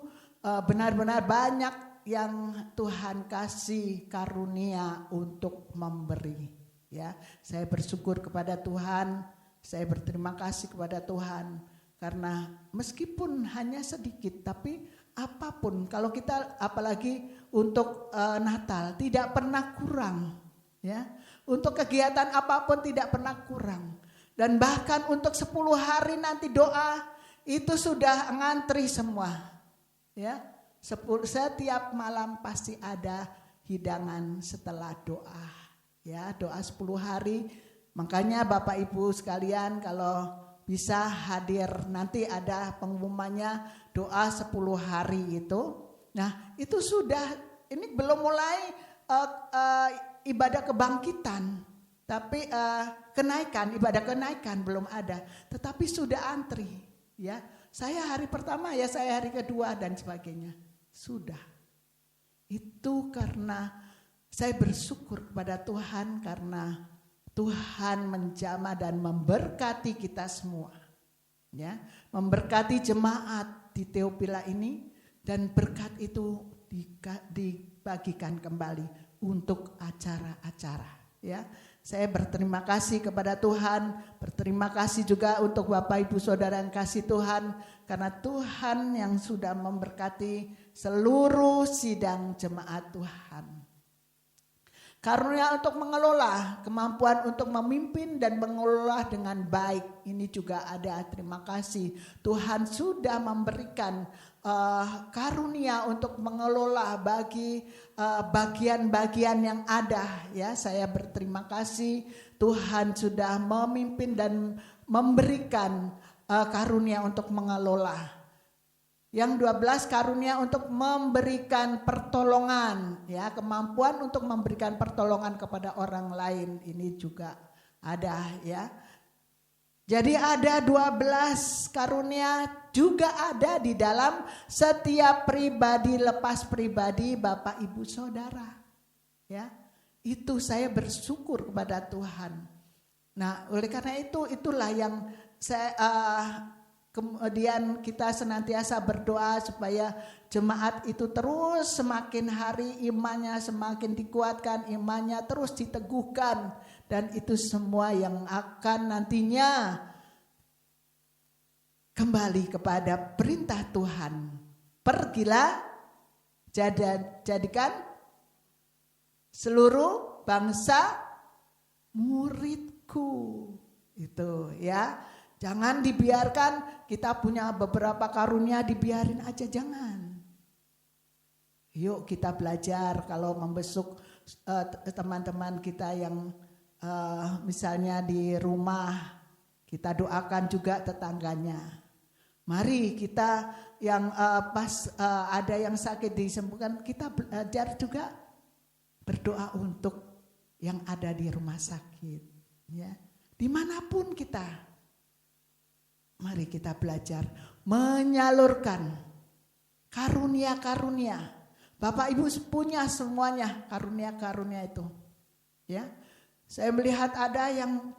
benar-benar banyak yang Tuhan kasih karunia untuk memberi. Ya, saya bersyukur kepada Tuhan, saya berterima kasih kepada Tuhan karena meskipun hanya sedikit, tapi apapun kalau kita apalagi untuk Natal tidak pernah kurang, ya. Untuk kegiatan apapun tidak pernah kurang. Dan bahkan untuk 10 hari nanti doa itu sudah ngantri semua. Ya, setiap malam pasti ada hidangan setelah doa. Ya, doa 10 hari. Makanya Bapak Ibu sekalian kalau bisa hadir, nanti ada pengumumannya doa 10 hari itu. Nah, itu sudah, ini belum mulai ibadah kebangkitan. Tapi ibadah kenaikan belum ada, tetapi sudah antri, ya. Saya hari pertama, ya saya hari kedua dan sebagainya. Sudah. Itu karena saya bersyukur kepada Tuhan karena Tuhan menjamah dan memberkati kita semua. Ya, memberkati jemaat di Teopila ini dan berkat itu dibagikan kembali untuk acara-acara, ya. Saya berterima kasih kepada Tuhan, berterima kasih juga untuk Bapak Ibu Saudara yang kasih Tuhan, karena Tuhan yang sudah memberkati seluruh sidang jemaat Tuhan. Karunia untuk mengelola, kemampuan untuk memimpin dan mengelola dengan baik, ini juga ada. Terima kasih, Tuhan sudah memberikan karunia untuk mengelola bagi bagian-bagian yang ada, ya. Saya berterima kasih Tuhan sudah memimpin dan memberikan karunia untuk mengelola. Yang 12 karunia untuk memberikan pertolongan, ya, kemampuan untuk memberikan pertolongan kepada orang lain, ini juga ada, ya. Jadi ada 12 karunia juga ada di dalam setiap pribadi lepas pribadi Bapak Ibu Saudara. Ya. Itu saya bersyukur kepada Tuhan. Nah, oleh karena itu itulah yang saya kemudian kita senantiasa berdoa supaya jemaat itu terus semakin hari imannya semakin dikuatkan, imannya terus diteguhkan. Dan itu semua yang akan nantinya kembali kepada perintah Tuhan. Pergilah, jadikan seluruh bangsa muridku. Itu, ya. Jangan dibiarkan kita punya beberapa karunia dibiarin aja, jangan. Yuk kita belajar kalau membesuk teman-teman kita yang misalnya di rumah, kita doakan juga tetangganya. Mari kita yang pas ada yang sakit disembuhkan, kita belajar juga berdoa untuk yang ada di rumah sakit. Ya, dimanapun kita, mari kita belajar menyalurkan karunia-karunia. Bapak Ibu punya semuanya karunia-karunia itu. Ya. Saya melihat ada yang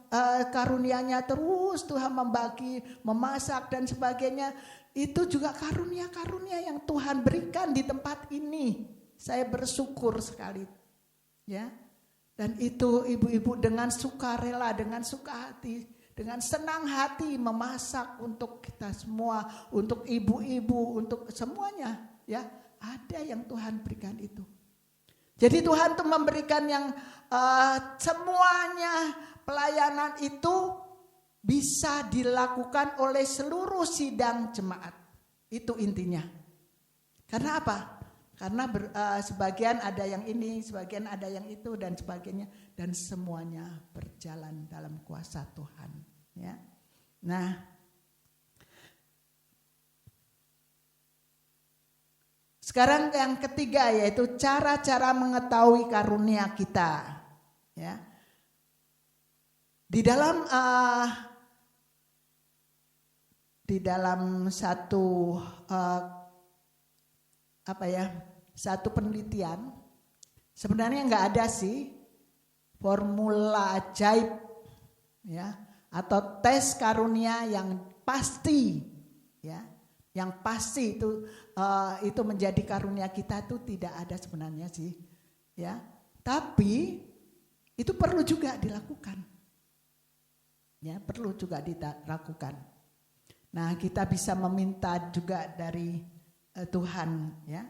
karunia-Nya terus Tuhan membagi, memasak dan sebagainya. Itu juga karunia-karunia yang Tuhan berikan di tempat ini. Saya bersyukur sekali. Ya. Dan itu ibu-ibu dengan sukarela, dengan suka hati, dengan senang hati memasak untuk kita semua, untuk ibu-ibu, untuk semuanya, ya. Ada yang Tuhan berikan itu. Jadi Tuhan tuh memberikan yang semuanya pelayanan itu bisa dilakukan oleh seluruh sidang jemaat. Itu intinya. Karena apa? Karena sebagian ada yang ini, sebagian ada yang itu dan sebagainya, dan semuanya berjalan dalam kuasa Tuhan. Ya, nah, sekarang yang ketiga yaitu cara-cara mengetahui karunia kita. Ya, di dalam satu satu penelitian, sebenarnya nggak ada sih formula ajaib, ya, atau tes karunia yang pasti, ya, yang pasti itu menjadi karunia kita itu tidak ada sebenarnya sih, ya. Tapi itu perlu juga dilakukan, ya, perlu juga dilakukan. Nah, kita bisa meminta juga dari Tuhan, ya.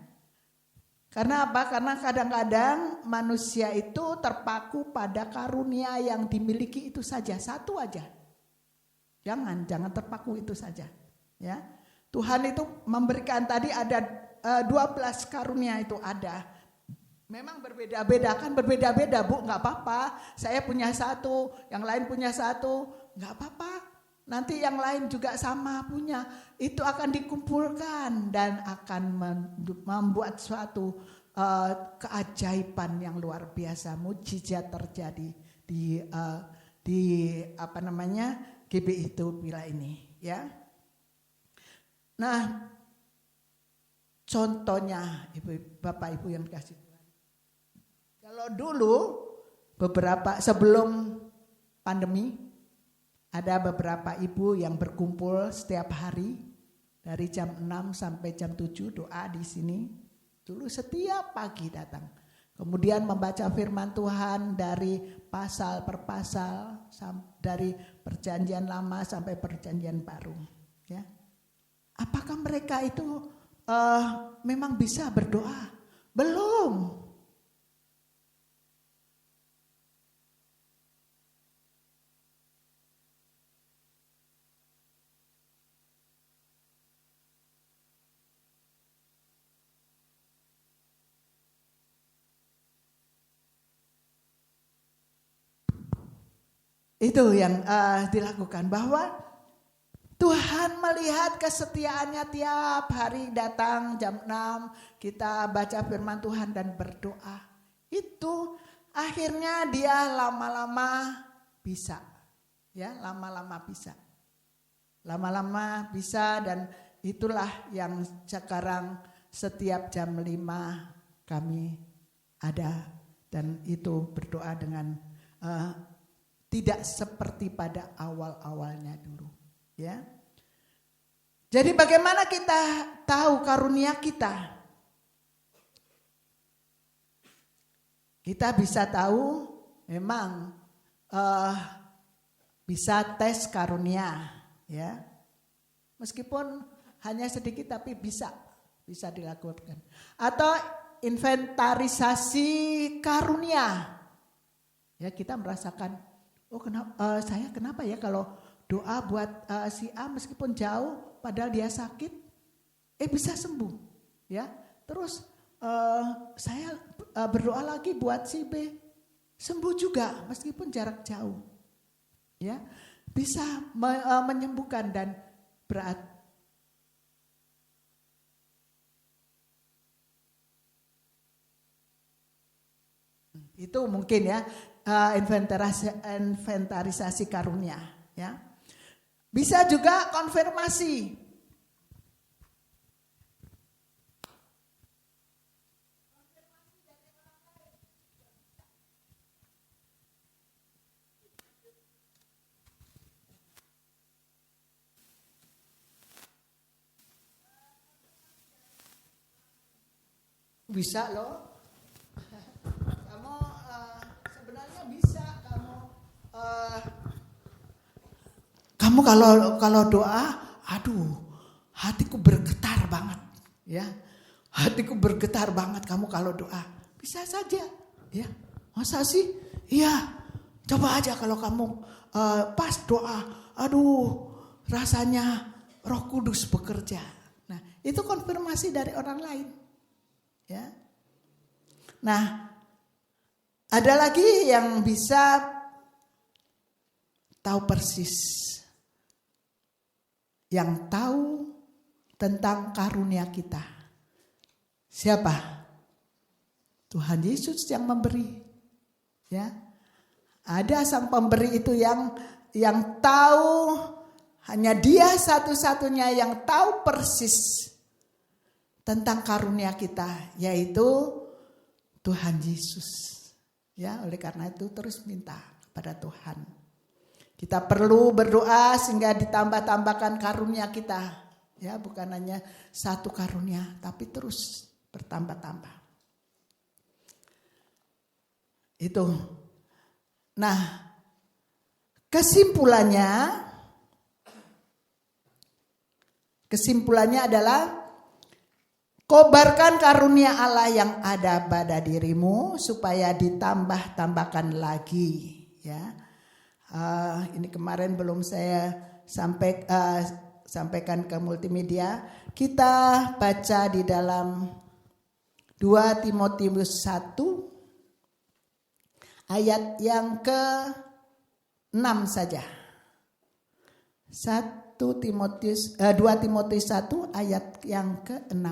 Karena apa? Karena kadang-kadang manusia itu terpaku pada karunia yang dimiliki itu saja, satu aja. Jangan terpaku itu saja, ya. Tuhan itu memberikan tadi ada 12 karunia itu ada. Memang berbeda-beda kan, berbeda-beda Bu, nggak apa-apa. Saya punya satu, yang lain punya satu, nggak apa-apa. Nanti yang lain juga sama punya, itu akan dikumpulkan dan akan membuat suatu keajaiban yang luar biasa, mujizat terjadi di GBI Tupila ini, ya. Nah, contohnya Bapak Ibu yang dikasih Tuhan. Kalau dulu sebelum pandemi, ada beberapa ibu yang berkumpul setiap hari dari jam 6 sampai jam 7 doa di sini. Dulu setiap pagi datang. Kemudian membaca firman Tuhan dari pasal per pasal, dari perjanjian lama sampai perjanjian baru. Ya. Apakah mereka itu memang bisa berdoa? Belum. Itu yang dilakukan, bahwa Tuhan melihat kesetiaannya tiap hari datang jam 6, kita baca firman Tuhan dan berdoa. Itu akhirnya dia lama-lama bisa. Ya, lama-lama bisa. Lama-lama bisa, dan itulah yang sekarang setiap jam 5 kami ada, dan itu berdoa dengan tidak seperti pada awal-awalnya dulu, ya. Jadi bagaimana kita tahu karunia kita? Kita bisa tahu memang bisa tes karunia, ya. Meskipun hanya sedikit tapi bisa dilakukan. Atau inventarisasi karunia. Ya, kita merasakan, oh kenapa ya kalau doa buat si A meskipun jauh padahal dia sakit, bisa sembuh, ya. Terus saya berdoa lagi buat si B, sembuh juga meskipun jarak jauh, ya. Bisa menyembuhkan dan berat. Itu mungkin ya. Inventarisasi karunia, ya. Bisa juga konfirmasi. bisa loh. Kamu sebenarnya bisa kamu kalau doa, aduh, hatiku bergetar banget, ya. Hatiku bergetar banget kamu kalau doa. Bisa saja, ya. Masa sih? Iya. Coba aja kalau kamu pas doa, aduh, rasanya Roh Kudus bekerja. Nah, itu konfirmasi dari orang lain. Ya. Nah, ada lagi yang bisa tahu persis. Yang tahu tentang karunia kita. Siapa? Tuhan Yesus yang memberi. Ya. Ada sang pemberi itu yang tahu, hanya dia satu-satunya yang tahu persis tentang karunia kita, yaitu Tuhan Yesus. Ya, oleh karena itu terus minta kepada Tuhan. Kita perlu berdoa sehingga ditambah-tambahkan karunia kita. Ya, bukan hanya satu karunia, tapi terus bertambah-tambah. Itu. Nah, kesimpulannya adalah kobarkan karunia Allah yang ada pada dirimu supaya ditambah-tambahkan lagi. Ya, ini kemarin belum saya sampaikan ke multimedia. Kita baca di dalam 2 Timotius 1 ayat yang ke-6 saja. 2 Timotius 1 ayat yang ke-6.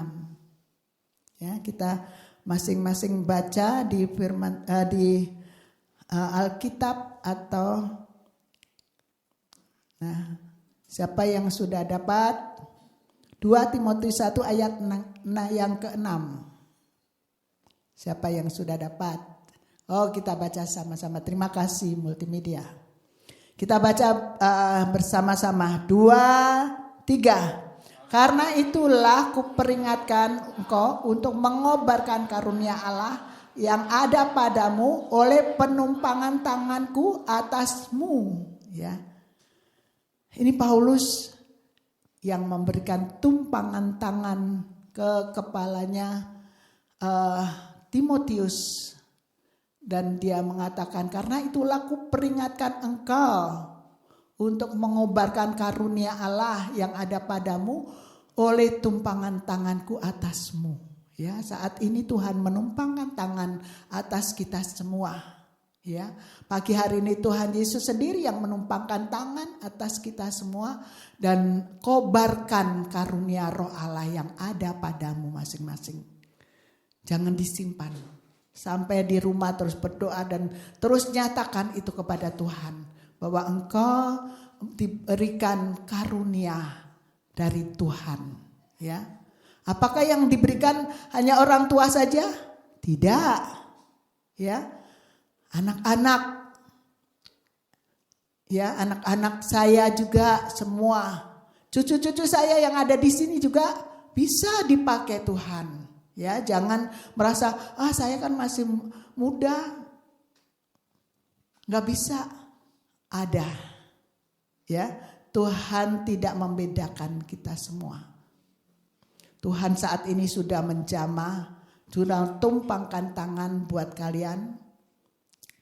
Ya, kita masing-masing baca di firman di Alkitab atau siapa yang sudah dapat 2 Timotius 1 ayat yang ke-6. Siapa yang sudah dapat? Oh, kita baca sama-sama. Terima kasih multimedia. Kita baca bersama-sama. 2, 3. Karena itulah kuperingatkan engkau untuk mengobarkan karunia Allah yang ada padamu oleh penumpangan tanganku atasmu. Ya. Ini Paulus yang memberikan tumpangan tangan ke kepalanya Timotius. Dan dia mengatakan, karena itulah aku peringatkan engkau untuk mengobarkan karunia Allah yang ada padamu oleh tumpangan tanganku atasmu. Ya, saat ini Tuhan menumpangkan tangan atas kita semua. Ya, pagi hari ini Tuhan Yesus sendiri yang menumpangkan tangan atas kita semua dan kobarkan karunia Roh Allah yang ada padamu masing-masing. Jangan disimpan. Sampai di rumah terus berdoa dan terus nyatakan itu kepada Tuhan. Bahwa engkau diberikan karunia dari Tuhan. Ya. Apakah yang diberikan hanya orang tua saja? Tidak. Ya. Anak-anak. Ya, anak-anak saya juga semua. Cucu-cucu saya yang ada di sini juga bisa dipakai Tuhan. Ya, jangan merasa saya kan masih muda, nggak bisa. Ada, ya, Tuhan tidak membedakan kita semua. Tuhan saat ini sudah menjamah, sudah tumpangkan tangan buat kalian,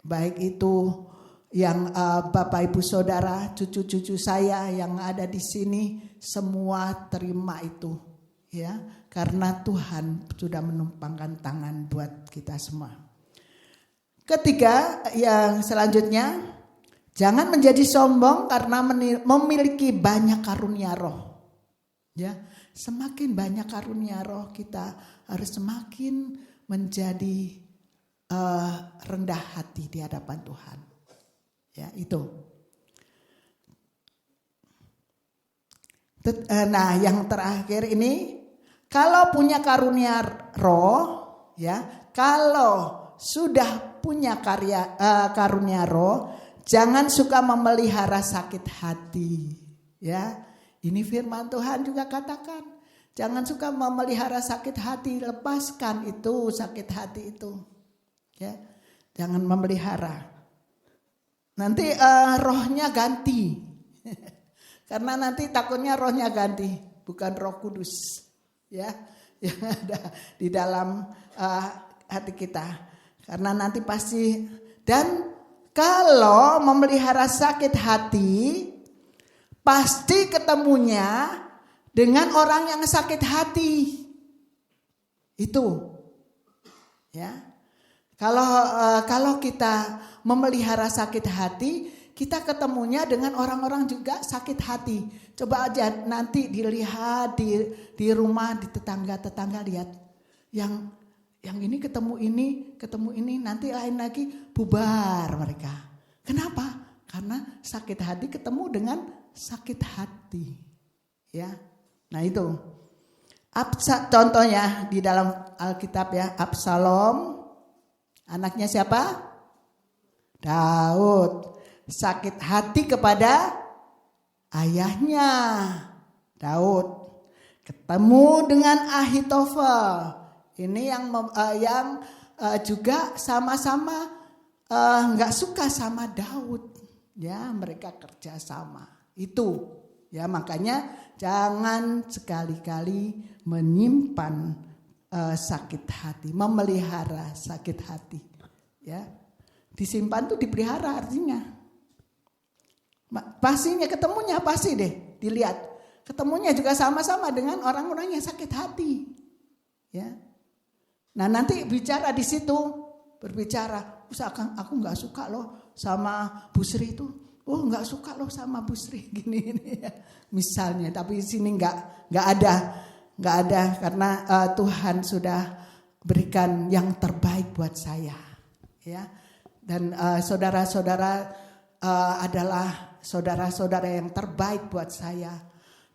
baik itu yang Bapak Ibu Saudara, cucu-cucu saya yang ada di sini, semua terima itu, ya. Karena Tuhan sudah menumpangkan tangan buat kita semua. Ketiga, yang selanjutnya, jangan menjadi sombong karena memiliki banyak karunia roh. Ya, semakin banyak karunia roh kita harus semakin menjadi rendah hati di hadapan Tuhan. Ya, itu. Nah, yang terakhir ini, kalau punya karunia roh, ya, kalau sudah punya karunia roh, jangan suka memelihara sakit hati, ya. Ini firman Tuhan juga katakan, Jangan suka memelihara sakit hati, lepaskan itu sakit hati itu. Ya, jangan memelihara. Nanti rohnya ganti. Karena nanti takutnya rohnya ganti, bukan Roh Kudus. Ya, yang ada di dalam hati kita. Karena nanti pasti, dan kalau memelihara sakit hati, pasti ketemunya dengan orang yang sakit hati. Itu. Ya. Kalau kita memelihara sakit hati, kita ketemunya dengan orang-orang juga sakit hati. Coba aja nanti dilihat di rumah, di tetangga-tetangga, lihat. Yang ini ketemu ini, nanti lain lagi bubar mereka. Kenapa? Karena sakit hati ketemu dengan sakit hati. Ya. Nah itu. Contohnya di dalam Alkitab ya, Absalom, anaknya siapa? Daud. Sakit hati kepada ayahnya, Daud. Ketemu dengan Ahitofel. Ini yang juga sama-sama nggak suka sama Daud. Ya, mereka kerja sama. Itu. Ya, makanya jangan sekali-kali menyimpan sakit hati, memelihara sakit hati. Ya, disimpan tuh dipelihara artinya. Pastinya ketemunya pasti deh, dilihat. Ketemunya juga sama-sama dengan orang-orang yang sakit hati. Ya, nah nanti bicara di situ, berbicara, usahakan aku nggak suka loh sama Bu Sri itu. Oh nggak suka loh sama Bu Sri gini ya. Misalnya, tapi di sini nggak ada karena Tuhan sudah berikan yang terbaik buat saya, ya. Dan saudara-saudara adalah saudara-saudara yang terbaik buat saya.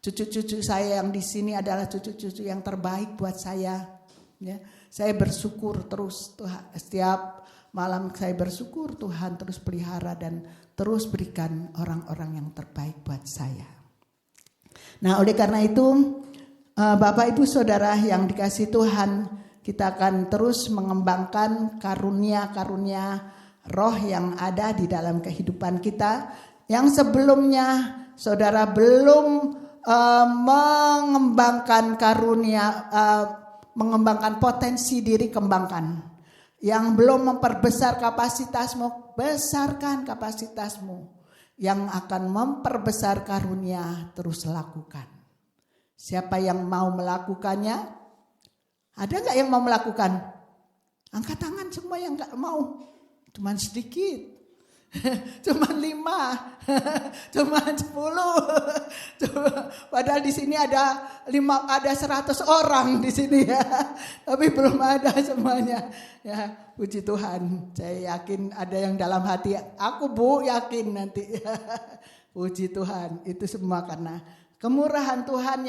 Cucu-cucu saya yang di sini adalah cucu-cucu yang terbaik buat saya. Ya, saya bersyukur terus Tuhan, setiap malam saya bersyukur Tuhan terus pelihara dan terus berikan orang-orang yang terbaik buat saya. Nah, oleh karena itu Bapak Ibu Saudara yang dikasihi Tuhan, kita akan terus mengembangkan karunia-karunia roh yang ada di dalam kehidupan kita. Yang sebelumnya saudara belum mengembangkan karunia, mengembangkan potensi diri, kembangkan. Yang belum memperbesar kapasitasmu, besarkan kapasitasmu. Yang akan memperbesar karunia, terus lakukan. Siapa yang mau melakukannya? Ada gak yang mau melakukan? Angkat tangan semua yang gak mau. Cuman sedikit. Cuman 5. Cuman 10. Padahal di sini ada 100 orang di sini ya. Tapi belum ada semuanya. Ya, puji Tuhan. Saya yakin ada yang dalam hati. Aku Bu yakin nanti. Puji Tuhan. Itu semua karena kemurahan Tuhan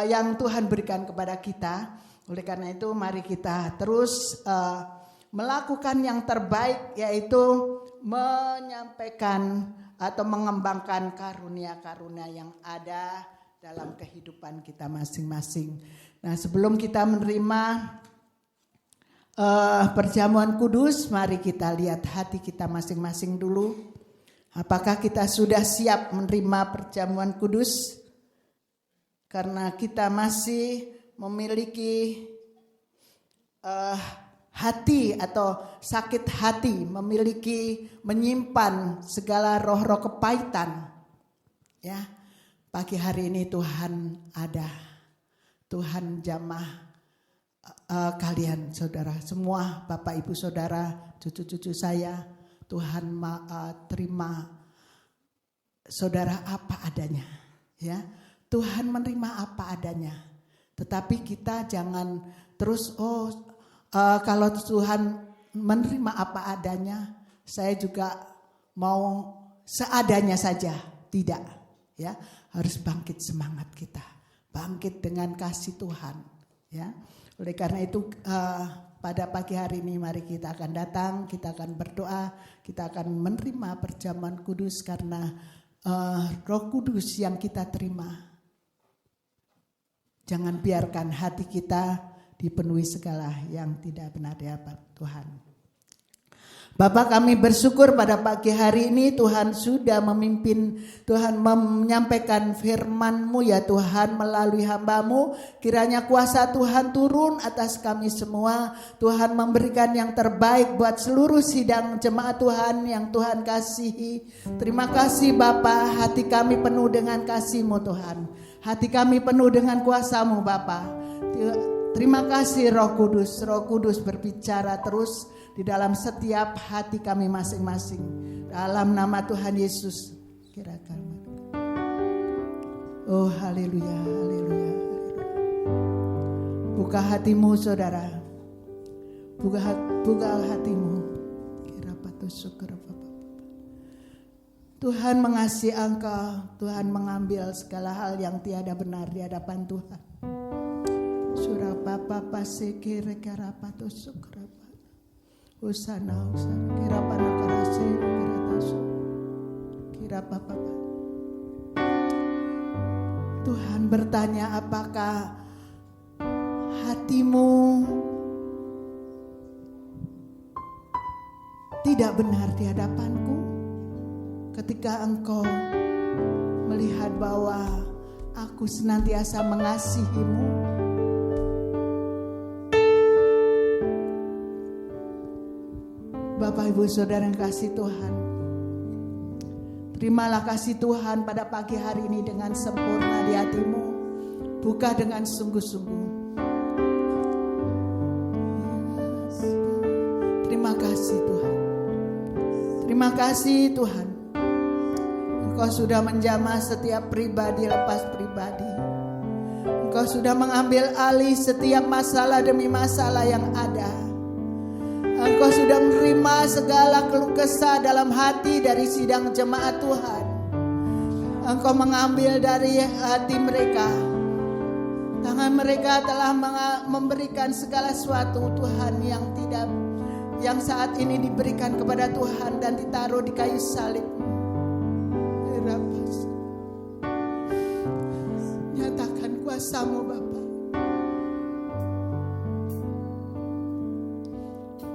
yang Tuhan berikan kepada kita. Oleh karena itu mari kita terus melakukan yang terbaik, yaitu menyampaikan atau mengembangkan karunia-karunia yang ada dalam kehidupan kita masing-masing. Nah, sebelum kita menerima perjamuan kudus, mari kita lihat hati kita masing-masing dulu. Apakah kita sudah siap menerima perjamuan kudus? Karena kita masih memiliki hati atau sakit hati, menyimpan segala roh-roh kepahitan. Ya, pagi hari ini Tuhan ada, Tuhan jamah kalian saudara, semua Bapak Ibu Saudara, cucu-cucu saya, Tuhan terima saudara apa adanya. Ya, Tuhan menerima apa adanya. Tetapi kita jangan terus kalau Tuhan menerima apa adanya, saya juga mau seadanya saja. Tidak, ya, harus bangkit semangat kita, bangkit dengan kasih Tuhan, ya. Oleh karena itu pada pagi hari ini mari kita akan datang, kita akan berdoa, kita akan menerima perjamuan kudus karena Roh Kudus yang kita terima Jangan biarkan hati kita dipenuhi segala yang tidak benar di hadapan Tuhan. Bapa, kami bersyukur pada pagi hari ini Tuhan sudah memimpin, Tuhan menyampaikan firman-Mu ya Tuhan melalui hamba-Mu. Kiranya kuasa Tuhan turun atas kami semua. Tuhan memberikan yang terbaik buat seluruh sidang jemaat Tuhan yang Tuhan kasihi. Terima kasih Bapa, hati kami penuh dengan kasih-Mu Tuhan. Hati kami penuh dengan kuasa-Mu Bapa. Terima kasih Roh Kudus berbicara terus di dalam setiap hati kami masing-masing. Dalam nama Tuhan Yesus. Kirakan. Oh haleluya, haleluya. Buka hatimu saudara. Buka hatimu. Kira patut syukur Bapak. Tuhan mengasihi engkau. Tuhan mengambil segala hal yang tiada benar di hadapan Tuhan. Surah Bapa pasekere karapato syukur. Usana kira panakarasi kira tasu kira papa. Tuhan bertanya, apakah hatimu tidak benar di hadapanku ketika engkau melihat bahwa aku senantiasa mengasihimu? Bapak Ibu Saudara yang kasih Tuhan, terimalah kasih Tuhan pada pagi hari ini dengan sempurna di hatimu. Buka dengan sungguh-sungguh. Terima kasih Tuhan. Terima kasih Tuhan. Engkau sudah menjamah setiap pribadi lepas pribadi. Engkau sudah mengambil alih setiap masalah demi masalah yang ada. Engkau sudah menerima segala keluh kesah dalam hati dari sidang jemaat Tuhan. Engkau mengambil dari hati mereka. Tangan mereka telah memberikan segala sesuatu Tuhan yang saat ini diberikan kepada Tuhan dan ditaruh di kayu salib. Nyatakan kuasa-Mu Bapa.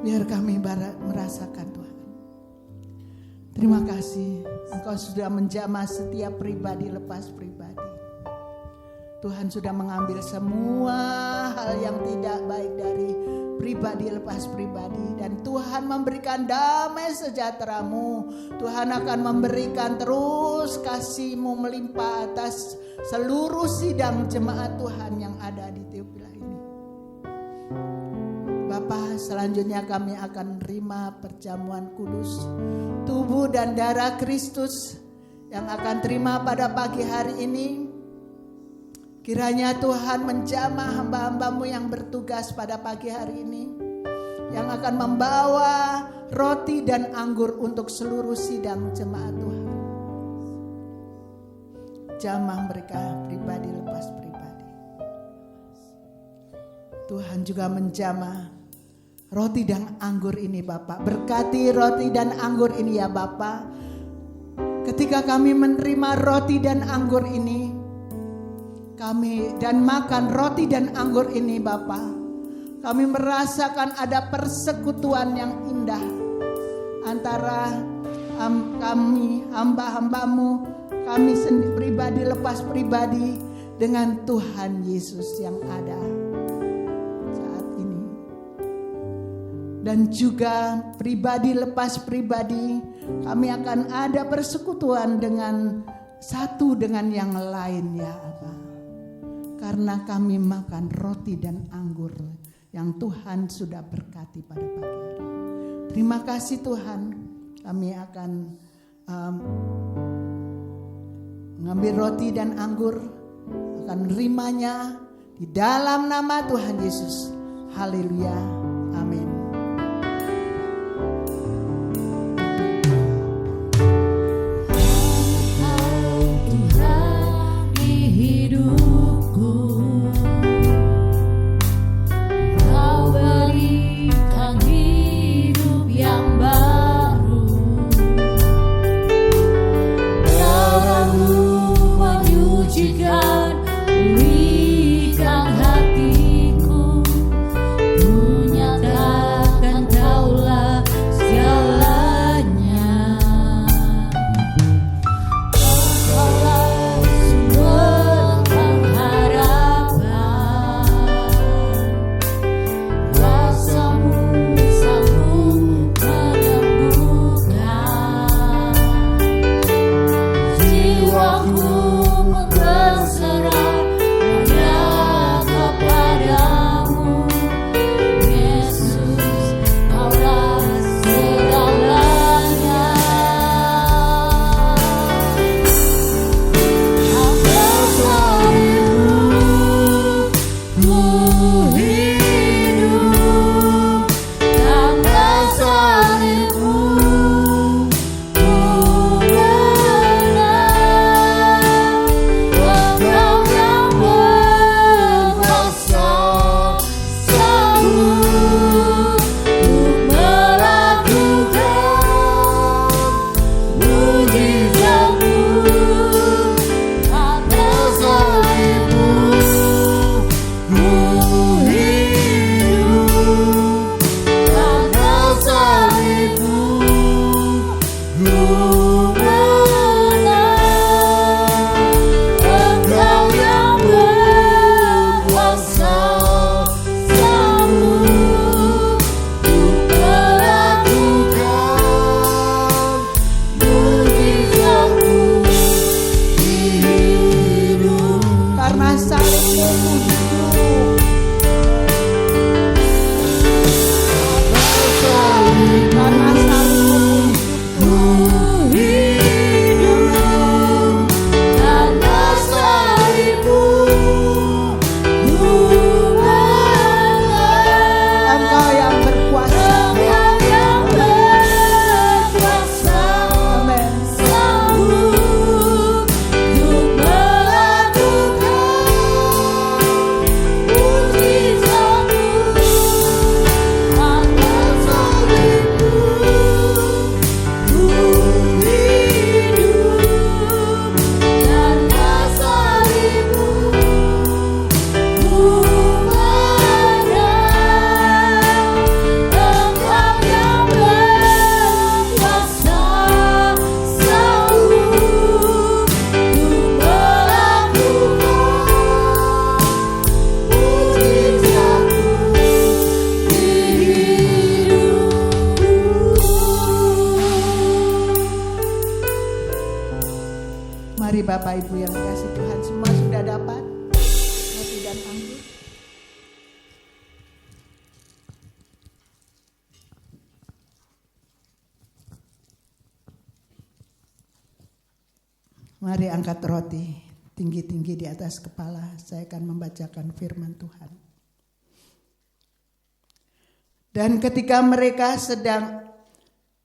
Biar kami merasakan Tuhan. Terima kasih Engkau sudah menjamah setiap pribadi lepas pribadi. Tuhan sudah mengambil semua hal yang tidak baik dari pribadi lepas pribadi. Dan Tuhan memberikan damai sejahtera-Mu. Tuhan akan memberikan terus kasih-Mu melimpah atas seluruh sidang jemaat Tuhan yang ada di Teopila ini. Bapa, selanjutnya kami akan menerima perjamuan kudus tubuh dan darah Kristus yang akan terima pada pagi hari ini. Kiranya Tuhan menjamah hamba-hamba-Mu yang bertugas pada pagi hari ini, yang akan membawa roti dan anggur untuk seluruh sidang jemaat Tuhan. Jamah mereka pribadi lepas pribadi. Tuhan juga menjamah roti dan anggur ini Bapak. Berkati roti dan anggur ini ya Bapak. Ketika kami menerima roti dan anggur ini, kami dan makan roti dan anggur ini Bapak, kami merasakan ada persekutuan yang indah antara kami hamba-hamba-Mu, kami sendiri pribadi lepas pribadi dengan Tuhan Yesus yang ada saat ini. Dan juga pribadi lepas pribadi, kami akan ada persekutuan dengan satu dengan yang lain ya Abah. Karena kami makan roti dan anggur yang Tuhan sudah berkati pada pagi hari. Terima kasih Tuhan. Kami akan mengambil roti dan anggur, akan menerimanya di dalam nama Tuhan Yesus. Haleluya. Amin. Menyucikan, pulihkan Mari Bapak Ibu yang dikasih Tuhan, semua sudah dapat roti dan anggur. Mari angkat roti tinggi-tinggi di atas kepala. Saya akan membacakan firman Tuhan. Dan ketika mereka sedang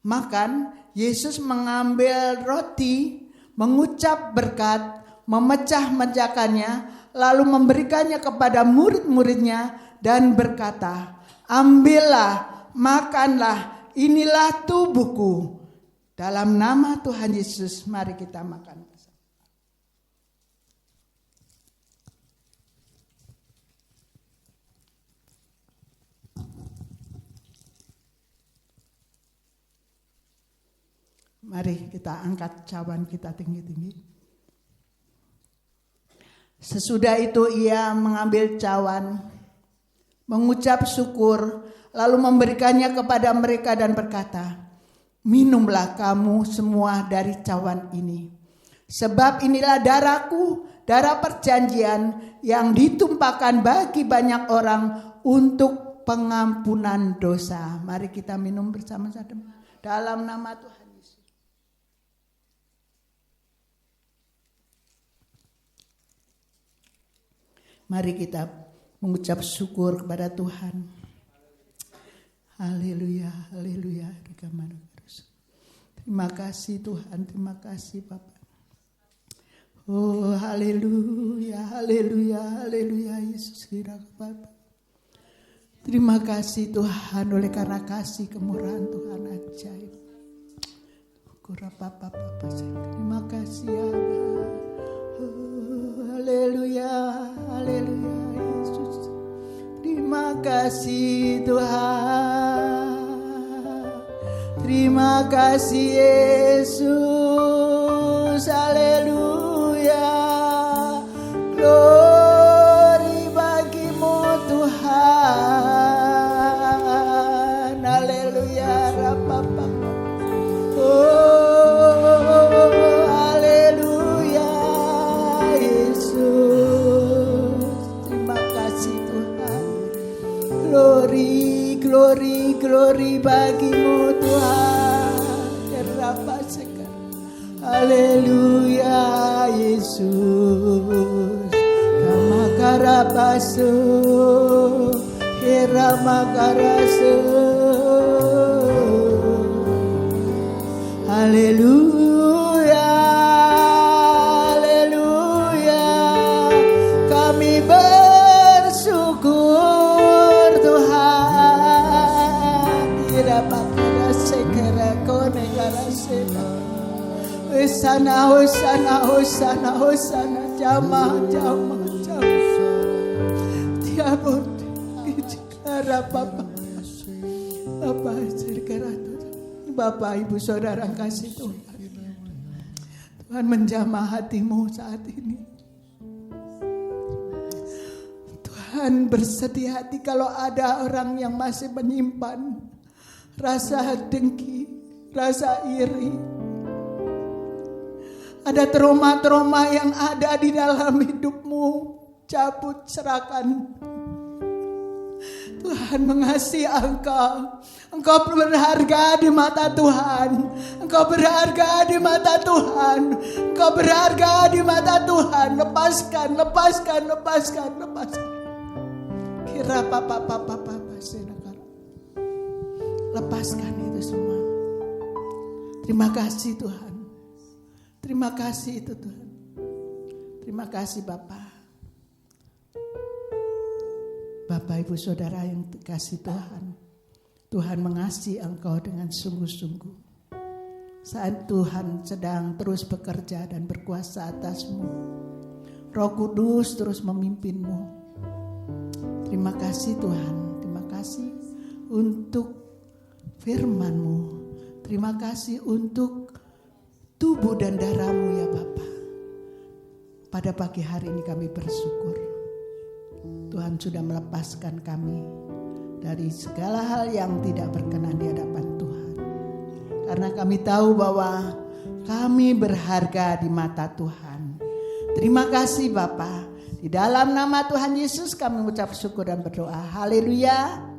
makan, Yesus mengambil roti, mengucap berkat, memecah-mecahkannya, lalu memberikannya kepada murid-muridnya dan berkata, "Ambillah, makanlah, inilah tubuhku." Dalam nama Tuhan Yesus, mari kita makan. Mari kita angkat cawan kita tinggi-tinggi. Sesudah itu ia mengambil cawan, mengucap syukur, lalu memberikannya kepada mereka dan berkata, "Minumlah kamu semua dari cawan ini. Sebab inilah darahku, darah perjanjian yang ditumpahkan bagi banyak orang untuk pengampunan dosa." Mari kita minum bersama-sama dalam nama Tuhan. Mari kita mengucap syukur kepada Tuhan. Haleluya, haleluya. Terima kasih Tuhan, terima kasih Bapak. Oh haleluya, haleluya, haleluya. Yesus kira Bapak. Terima kasih Tuhan, oleh karena kasih kemurahan Tuhan ajaib. Terima kasih ya Allah. Haleluya, haleluya Yesus. Terima kasih Tuhan. Terima kasih Yesus. Haleluya. Glory bagimu Tuhan. Haleluya. Rapapa. Glory, glory bagimu Tuhan. Terapa sekali. Haleluya Yesus. Kamakarabaso, heramakaraso. Haleluya, haleluya. Kami bersyukur Hosana, hosana, hosana, hosana, jamaah, jamaah, jamaah. Tiapun, cara Bapak, Bapak Bapak Ibu Saudara kasih Tuhan. Tuhan menjamah hatimu saat ini. Tuhan bersedia hati kalau ada orang yang masih menyimpan rasa dengki, rasa iri. Ada trauma-trauma yang ada di dalam hidupmu, cabut, serahkan. Tuhan mengasihi engkau. Engkau berharga di mata Tuhan. Engkau berharga di mata Tuhan. Engkau berharga di mata Tuhan. Lepaskan, lepaskan, lepaskan, lepaskan. Kira papa. Lepaskan itu semua. Terima kasih Tuhan. Terima kasih itu Tuhan. Terima kasih Bapak. Bapak Ibu Saudara yang dikasih Tuhan. Tuhan mengasihi engkau dengan sungguh-sungguh. Saat Tuhan sedang terus bekerja dan berkuasa atasmu. Roh Kudus terus memimpinmu. Terima kasih Tuhan. Terima kasih untuk firman-Mu. Terima kasih untuk tubuh dan darah-Mu ya Bapa. Pada pagi hari ini kami bersyukur. Tuhan sudah melepaskan kami dari segala hal yang tidak berkenan di hadapan Tuhan. Karena kami tahu bahwa Kami berharga di mata Tuhan. Terima kasih Bapa. Di dalam nama Tuhan Yesus kami mengucap syukur dan berdoa. Haleluya.